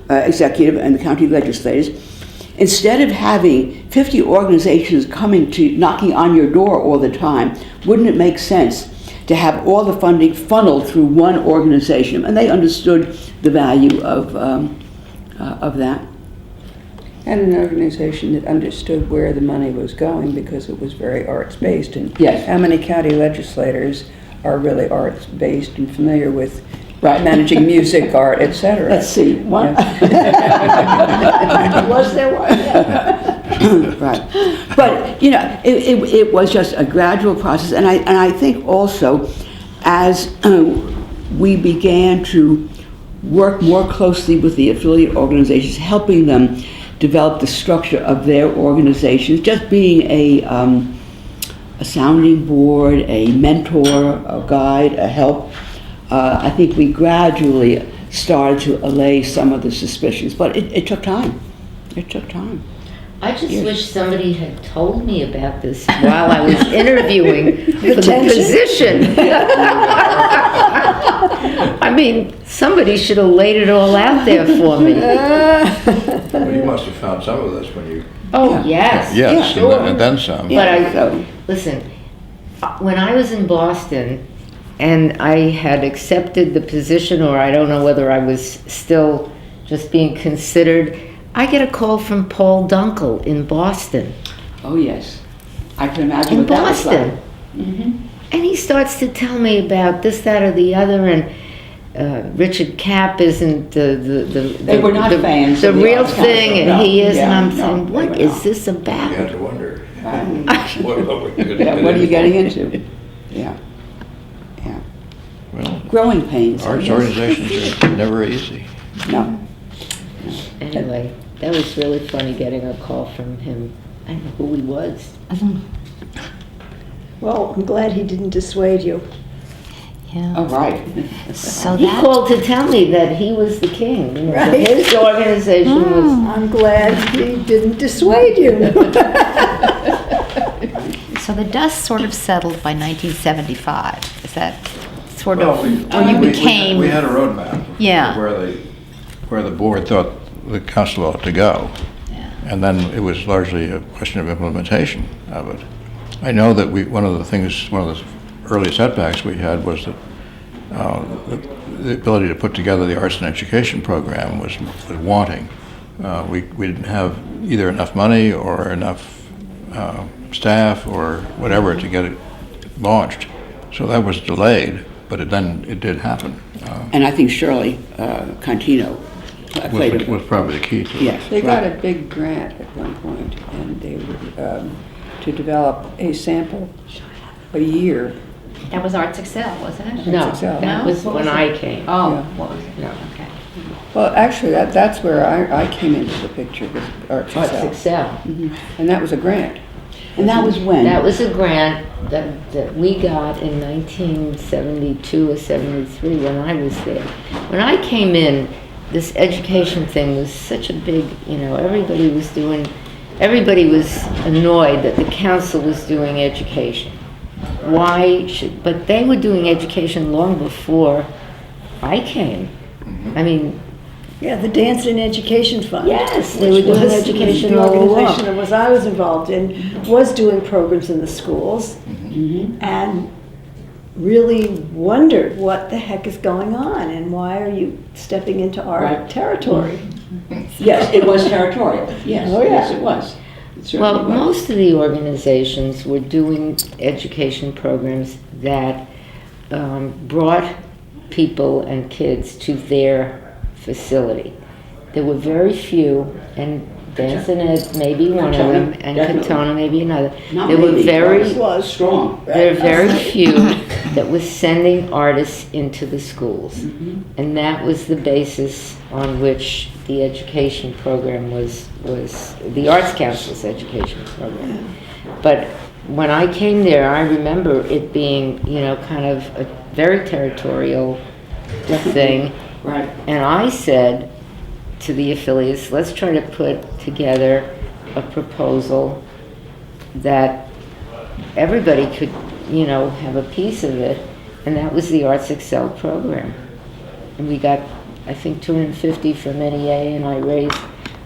S4: executive and the county legislators. Instead of having 50 organizations knocking on your door all the time, wouldn't it make sense to have all the funding funneled through one organization? And they understood the value of that.
S2: And an organization that understood where the money was going because it was very arts-based. And
S4: Yes.
S2: how many county legislators are really arts-based and familiar with
S4: Right.
S2: managing music, art, et cetera?
S4: Let's see, one.
S5: Was there one?
S4: Right. But, you know, it was just a gradual process. And I think also as we began to work more closely with the affiliate organizations, helping them develop the structure of their organizations, just being a sounding board, a mentor, a guide, a help, I think we gradually started to allay some of the suspicions. But it took time. It took time.
S6: I just wish somebody had told me about this while I was interviewing for the position. I mean, somebody should have laid it all out there for me.
S1: Well, you must have found some of this when you...
S6: Oh, yes.
S1: Yes,
S6: sure.
S1: and then some.
S6: But listen, when I was in Boston and I had accepted the position, or I don't know whether I was still just being considered, I get a call from Paul Dunkel in Boston.
S4: Oh, yes. I can imagine
S6: In
S4: what that was like.
S6: Boston. And he starts to tell me about this, that, or the other, and Richard Kapp isn't
S4: They were not fans
S6: the
S4: of the
S6: real
S4: Arts Council,
S6: thing, and
S4: no.
S6: he is, and
S4: Yeah,
S6: I'm
S4: no,
S6: saying,
S4: they
S6: what
S4: were
S6: is
S4: not.
S6: this
S1: You have
S6: about?
S1: to wonder.
S4: Right.
S1: What
S4: are you getting into? Yeah. Yeah.
S1: Well,
S4: Growing pains. I
S1: arts
S4: guess.
S1: organizations are never easy.
S4: No.
S6: Anyway, that was really funny getting a call from him. I don't know who he was.
S5: Well, I'm glad he didn't dissuade you.
S7: Yeah.
S4: Oh, right.
S7: So
S6: He
S7: that,
S6: called to tell me that he was the king. You know, that
S5: Right.
S6: his organization was.
S5: I'm glad he didn't dissuade you.
S7: so the dust sort of settled by 1975. Is that sort
S1: Well,
S7: of,
S1: we-
S7: or you
S1: we-
S7: became?
S1: We had a roadmap.
S7: Yeah.
S1: Where the board thought the council ought to go.
S7: Yeah.
S1: And then it was largely a question of implementation of it. I know that one of the early setbacks we had was that the ability to put together the arts and education program was wanting. We didn't have either enough money or enough staff or whatever to get it launched. So that was delayed, but it did happen.
S4: And I think Shirley Contino played
S1: Was probably the key to it.
S4: Yes.
S2: They got
S4: right.
S2: a big grant at one point, and they were, to develop a sample a year.
S7: That was Arts Excel, wasn't it?
S6: No,
S2: Excel.
S6: that
S7: No?
S6: was
S7: What
S6: when
S7: was
S6: I
S7: it?
S6: came.
S7: Oh,
S2: Yeah.
S7: what was it?
S6: No.
S7: Okay.
S2: Well, actually, that's where I came into the picture, was Arts
S6: Arts
S2: Excel.
S6: Excel.
S2: And that was a grant.
S4: And that was when?
S6: That was a grant that we got in 1972 or 73 when I was there. When I came in, this education thing was such a big, everybody was annoyed that the council was doing education. But they were doing education long before I came. I mean,
S5: Yeah, the Dance and Education Fund.
S6: Yes, they
S5: which
S6: were doing
S5: was
S6: education
S5: the
S6: all along.
S5: organization that I was involved in, was doing programs in the schools, and really wondered what the heck is going on, and why are you stepping into our
S4: Right.
S5: territory?
S4: Yes, it was territorial. Yes,
S5: Oh, yeah.
S4: yes, it was. It certainly
S6: well,
S4: was.
S6: most of the organizations were doing education programs that brought people and kids to their facility. There were very few, and Dance and Ed may be one of them, and
S4: Definitely.
S6: Katona may be another.
S4: Not
S6: There were
S4: maybe,
S6: very,
S4: was strong.
S6: there were very few that was sending artists into the schools. And that was the basis on which the education program was the Arts Council's education program. But when I came there, I remember it being, kind of a very territorial thing.
S4: Right.
S6: And I said to the affiliates, let's try to put together a proposal that everybody could, have a piece of it. And that was the Arts Excel program. And we got, I think, $250 from NEA, and I raised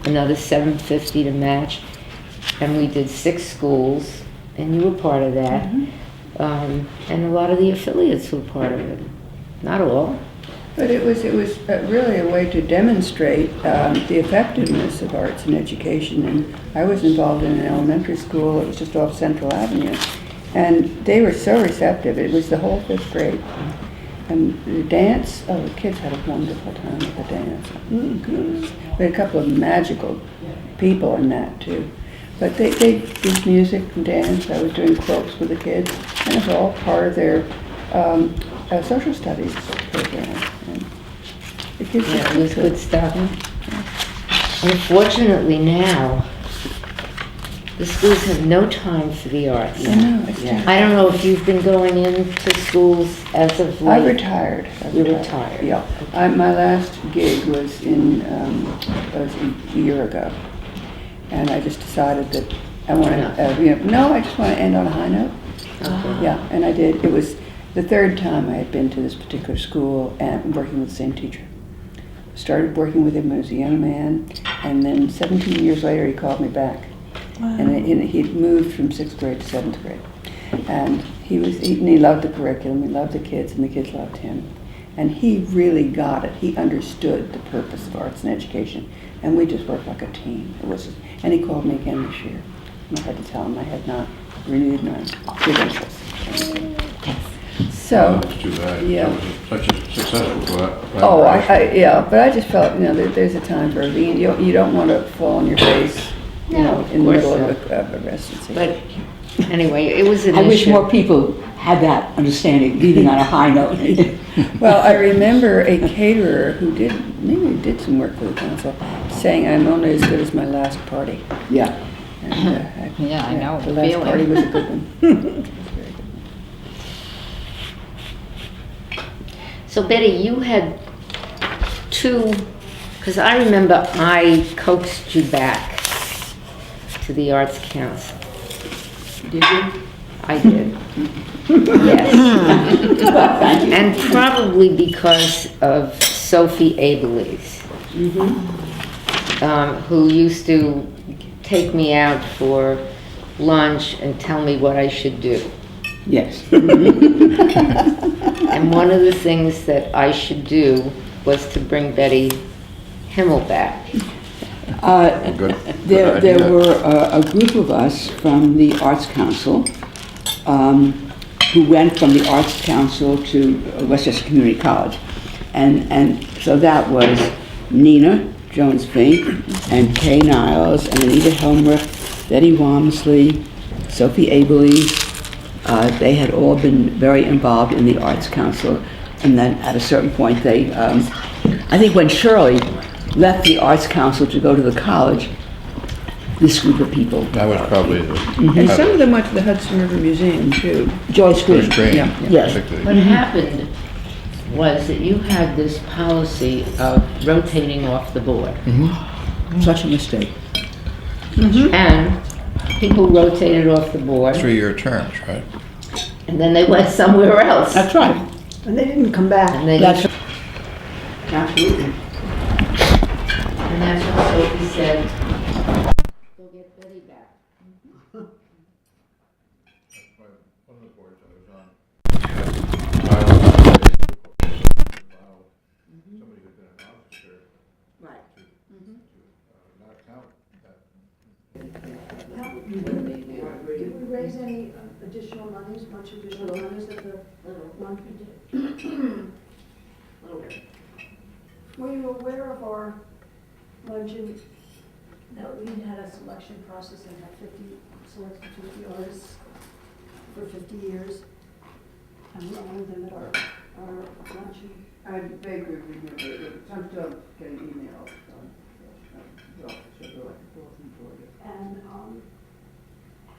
S6: another $750 to match. And we did 6 schools, and you were part of that. And a lot of the affiliates were part of it. Not all.
S2: But it was really a way to demonstrate the effectiveness of arts and education. And I was involved in an elementary school. It was just off Central Avenue. And they were so receptive. It was the whole 5th grade. And the dance, the kids had a wonderful time with the dance. Oh, goodness. We had a couple of magical people in that, too. But they did music and dance. I was doing quilts with the kids. And it was all part of their social studies program. And the kids
S6: Yeah, it
S2: just
S6: was good stuff. Unfortunately now, the schools have no time for the arts.
S2: I know, it's
S4: Yeah.
S6: I don't know if you've been going into schools as of
S2: I
S6: late.
S2: retired.
S6: You retired.
S2: Yeah. My last gig was was a year ago. and I just decided that I want to, no, I just want to end on a high note. Yeah, and I did. It was the third time I had been to this particular school and working with the same teacher. Started working with him when he was a young man, and then 17 years later he called me back.
S5: Wow.
S2: And he'd moved from 6th grade to 7th grade. And he loved the curriculum, he loved the kids, and the kids loved him. And he really got it. He understood the purpose of arts and education. And we just worked like a team. And he called me again this year. And I had to tell him I had not renewed my credentials. So,
S1: That's too bad.
S2: yeah.
S1: That was such a successful
S2: oh, yeah, but I just felt, there's a time for everything. You don't want to fall on your face, in the middle of a residency.
S6: But anyway, it was an
S4: I wish
S6: issue.
S4: more people had that understanding, leaving on a high note.
S2: Well, I remember a caterer who maybe did some work for the council, saying, "I'm only as good as my last party."
S4: Yeah.
S2: And,
S3: Yeah, I know
S2: The
S3: the
S2: last
S3: feeling.
S2: party was a good one. It was a very good one.
S6: So Betty, you had two, because I remember I coaxed you back to the Arts Council.
S4: Did you?
S6: I did. Yes. And probably because of Sophie Abeles, who used to take me out for lunch and tell me what I should do.
S4: Yes.
S6: And one of the things that I should do was to bring Betty Himmel back.
S1: Good
S4: There
S1: idea.
S4: were a group of us from the Arts Council who went from the Arts Council to Westchester Community College. And so that was Nina Jones-Fink and Kay Niles and Anita Helmer, Betty Walmsley, Sophie Abeles. They had all been very involved in the Arts Council. And then at a certain point, I think when Shirley left the Arts Council to go to the college, this group of people,
S1: That was probably
S2: And some of them went to the Hudson River Museum, too.
S4: Joyce Green.
S1: First grade,
S2: Yeah.
S4: Yes.
S6: What
S1: particularly.
S6: happened was that you had this policy of rotating off the board.
S4: Such a mistake.
S6: And people rotated off the board,
S1: 3-year terms, right?
S6: and then they went somewhere else.
S4: That's right.
S5: And they didn't come back.
S6: And they
S4: That's absolutely.
S6: And that's what Sophie said, go get Betty back.
S1: One of the boards I was on, somebody who'd been an officer
S4: Right.
S1: to not count that.
S5: Did we raise any additional monies, much additional monies at the lunch we did? Were you aware of our luncheon, that we had a selection process and had 50 artists for 50 years? And we honored them at our luncheon.
S2: I vaguely remember it. I'm still getting emails from the bulletin board.
S5: And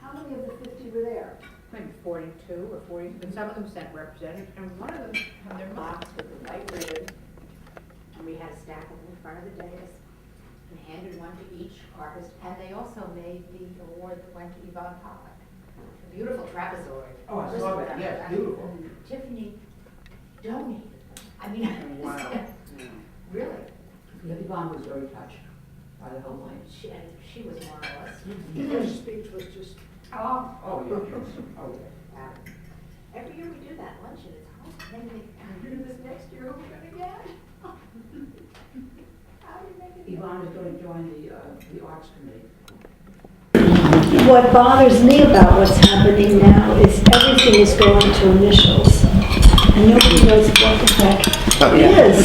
S5: how many of the 50 were there?
S8: Maybe 42 or 40, but some of them sent representatives, and one of them had their box with the white ribbon, and we had a stack of them in front of the dais, and handed one to each artist, and they also made the award that went to Yvonne Pollock, a beautiful trapezoid.
S9: Oh, I saw that. Yes, beautiful.
S8: Tiffany donated them. I mean, really.
S9: Yvonne was very touched by the whole thing.
S8: She was marvelous.
S5: Her speech was just,
S8: Oh,
S9: Oh, yeah. Oh,
S8: every year we do that luncheon, it's hard, and then we do this next year, who are we gonna get? How do you make it?
S9: Yvonne is going to join the Arts Committee.
S5: what bothers me about what's happening now is everything is going to initials. And nobody knows what the heck it is.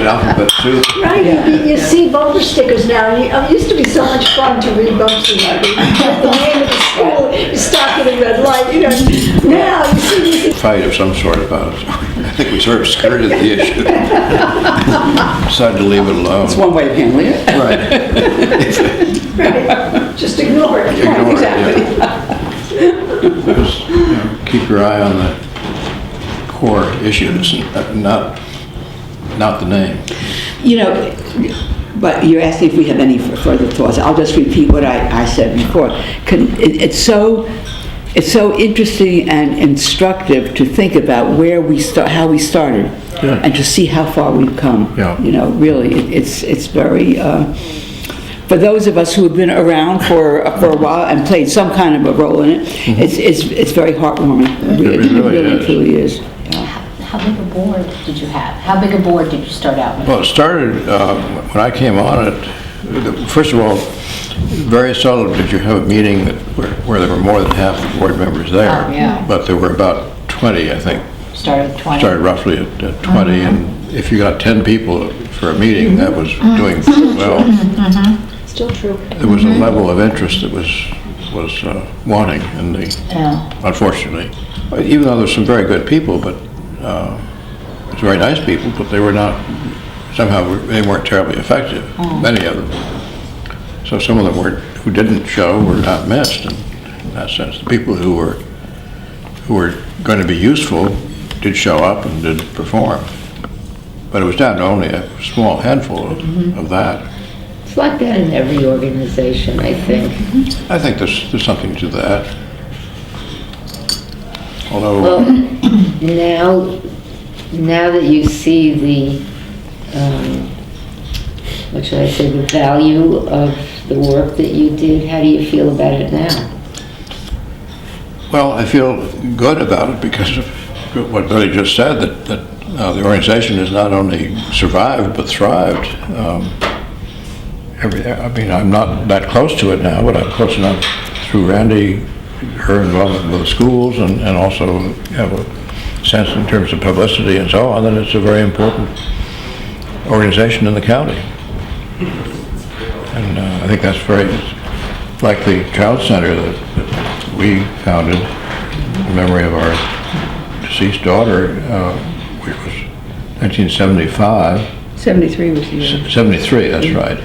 S1: Alphabet soup.
S5: Right, you see bumper stickers now, and it used to be so much fun to read bumper stickers. The name of the school, you stop at a red light, now you see these.
S1: Fight of some sort about it. I think we sort of skirted the issue. Decided to leave it alone.
S4: That's one way of handling it.
S1: Right.
S5: Right, just ignore it.
S1: Ignore it,
S4: Exactly.
S1: Just, keep your eye on the core issues, not the name.
S4: But you're asking if we have any further thoughts. I'll just repeat what I said before. It's so interesting and instructive to think about where we start, how we started,
S1: Yeah.
S4: and to see how far we've come.
S1: Yeah.
S4: You know, really, it's very. For those of us who have been around for a while and played some kind of a role in it, it's very heartwarming. It really truly is.
S3: How big a board did you have? How big a board did you start out with?
S1: Well, it started, when I came on it, first of all, very seldom did you have a meeting where there were more than half the board members there.
S3: Oh, yeah.
S1: But there were about 20, I think.
S3: Started at 20?
S1: Started roughly at 20, and if you got 10 people for a meeting, that was doing well.
S3: Still true.
S1: There was a level of interest that was wanting in the,
S3: Yeah.
S1: unfortunately. Even though there's some very good people, but it's very nice people, but they were not, somehow they weren't terribly effective, many of them. So some of them who didn't show were not missed in that sense. The people who were going to be useful did show up and did perform. But it was down to only a small handful of that.
S6: It's like that in every organization, I think.
S1: I think there's something to that. Although,
S6: Well, now that you see the, what should I say, the value of the work that you did, how do you feel about it now?
S1: well, I feel good about it because of what Billy just said, that the organization has not only survived but thrived. I'm not that close to it now, but I'm close enough through Randy, her involvement with the schools, and also have a sense in terms of publicity and so on, that it's a very important organization in the county. And I think that's very, like the Child Center that we founded in memory of our deceased daughter, which was 1975.
S2: 73 was the year.
S1: 73, that's right.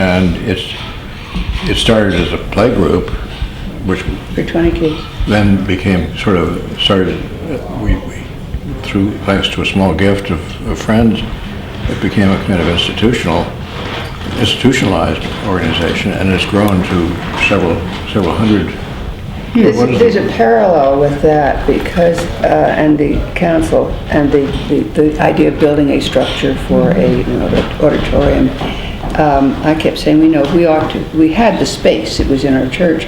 S1: And it started as a play group, which
S2: For 20 kids.
S1: then became through, thanks to a small gift of friends, it became a kind of institutionalized organization, and it's grown to several hundred.
S2: There's a parallel with that because, and the council, and the idea of building a structure for a, the auditorium. I kept saying, we had the space, it was in our church,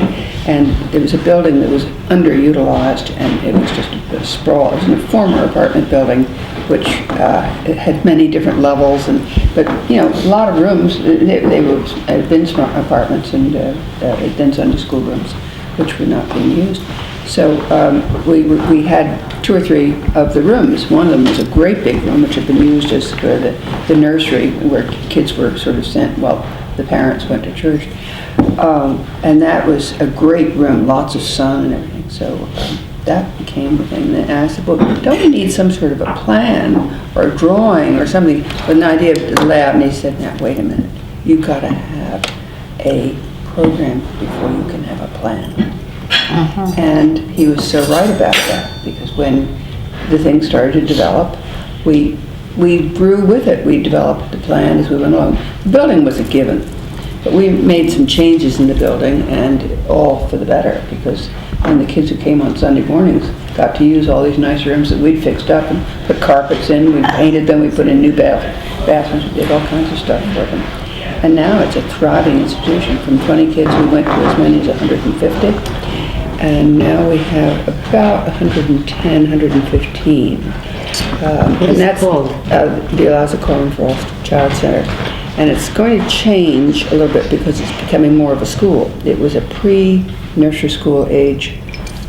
S2: and there was a building that was underutilized, and it was just a sprawl. It was a former apartment building, which it had many different levels, but a lot of rooms, had been smart apartments, and had been Sunday school rooms, which were not being used. So we had 2 or 3 of the rooms. One of them was a great big room, which had been used as the nursery, where kids were sort of sent while the parents went to church. And that was a great room, lots of sun and everything. So that became the thing. And I said, well, don't we need some sort of a plan or a drawing or something with an idea of the layout? And he said, now, wait a minute. You've got to have a program before you can have a plan. And he was so right about that, because when the thing started to develop, we grew with it. We developed the plan as we went along. The building was a given, but we made some changes in the building, and all for the better, because when the kids who came on Sunday mornings got to use all these nice rooms that we'd fixed up and put carpets in, we painted them, we put in new bathrooms, we did all kinds of stuff for them. And now it's a thriving institution. From 20 kids, we went to as many as 150. And now we have about 110, 115.
S6: What is it called?
S2: The Eliza Colenfrost Child Center. And it's going to change a little bit because it's becoming more of a school. It was a pre-nursery school age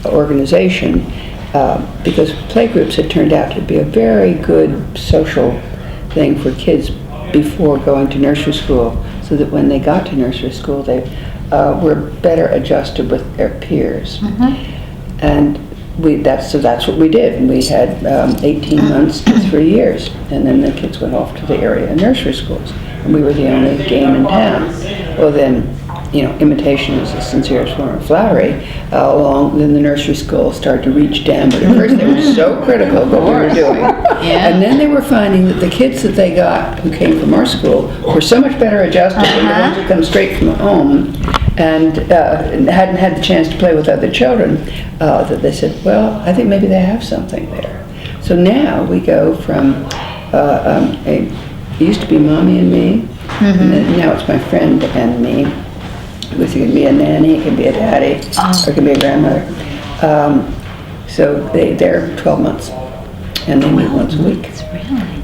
S2: organization because playgroups had turned out to be a very good social thing for kids before going to nursery school, so that when they got to nursery school, they were better adjusted with their peers. And that's what we did. And we had 18 months to 3 years, and then the kids went off to the area nursery schools, and we were the only game in town. Well, then imitation is the sincerest form of flattery, then the nursery school started to reach down. But at first they were so critical of what we were doing. And then they were finding that the kids that they got who came from our school were so much better adjusted than the ones who come straight from home and hadn't had the chance to play with other children, that they said, well, I think maybe they have something there. So now we go from, it used to be Mommy and me, and then now it's my friend and me. It can be a nanny, it can be a daddy, or it can be a grandmother. So they're 12 months, and they meet once a week.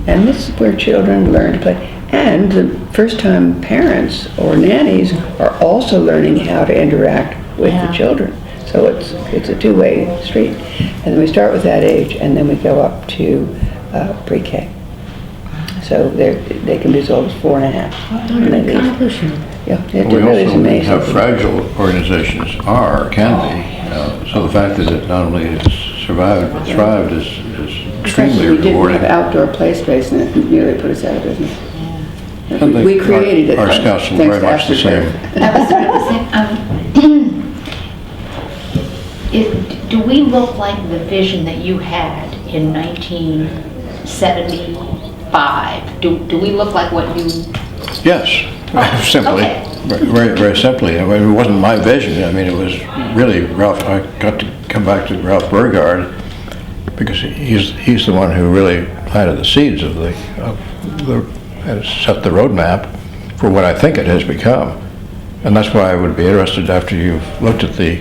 S2: And this is where children learn to play. And the first-time parents or nannies are also learning how to interact with the children. So it's a two-way street. And then we start with that age, and then we go up to pre-K. So they can be as old as 4.5. when they leave.
S6: Accomplishment.
S2: Yeah, it
S1: We
S2: really is
S1: also
S2: amazing.
S1: how fragile organizations can be. So the fact that it not only has survived but thrived is extremely
S2: We didn't
S1: rewarding.
S2: have outdoor play space, and it nearly put us out of business.
S1: I think
S2: We created it.
S1: Our scouts were
S2: thanks
S1: very
S2: to
S1: much the
S2: Ashley
S1: same.
S2: Craig.
S3: I was sort of saying,
S7: Do we look like the vision that you had in 1975? Do we look like what you...
S1: Yes, simply,
S7: okay.
S1: very, very simply. I mean, it wasn't my vision. I mean, it was really Ralph. I got to come back to Ralph Burgard because he's the one who really planted the seeds of the and set the roadmap for what I think it has become. And that's why I would be interested, after you've looked at the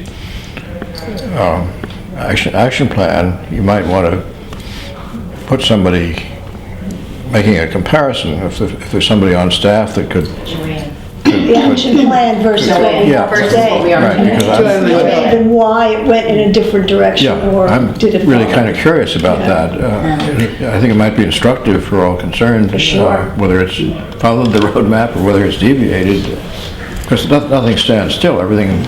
S1: action plan, you might want to put somebody making a comparison. If there's somebody on staff that could
S5: The action plan versus what we
S1: Yeah.
S5: have today.
S1: Right, because
S5: And why it went in a different direction or
S1: I'm
S5: did it
S1: really
S5: follow?
S1: kind of curious about that. I think it might be instructive for all concerned, whether it's followed the roadmap or whether it's deviated, because nothing stands still. Everything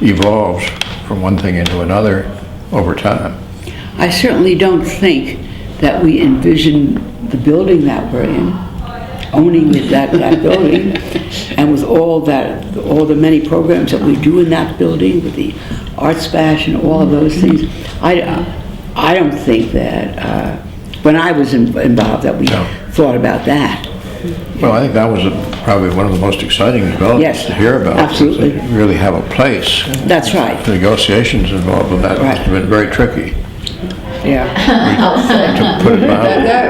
S1: evolves from one thing into another over time.
S4: I certainly don't think that we envision the building that we're in, owning that building, and with all the many programs that we do in that building, with the Arts Bash and all of those things. I don't think that when I was involved that we thought about that.
S1: Well, I think that was probably one of the most exciting developments
S4: Yes,
S1: to hear about.
S4: absolutely.
S1: To really have a place.
S4: That's right.
S1: The negotiations involved with that must have been very tricky,
S4: Yeah.
S1: to put it mildly.
S2: That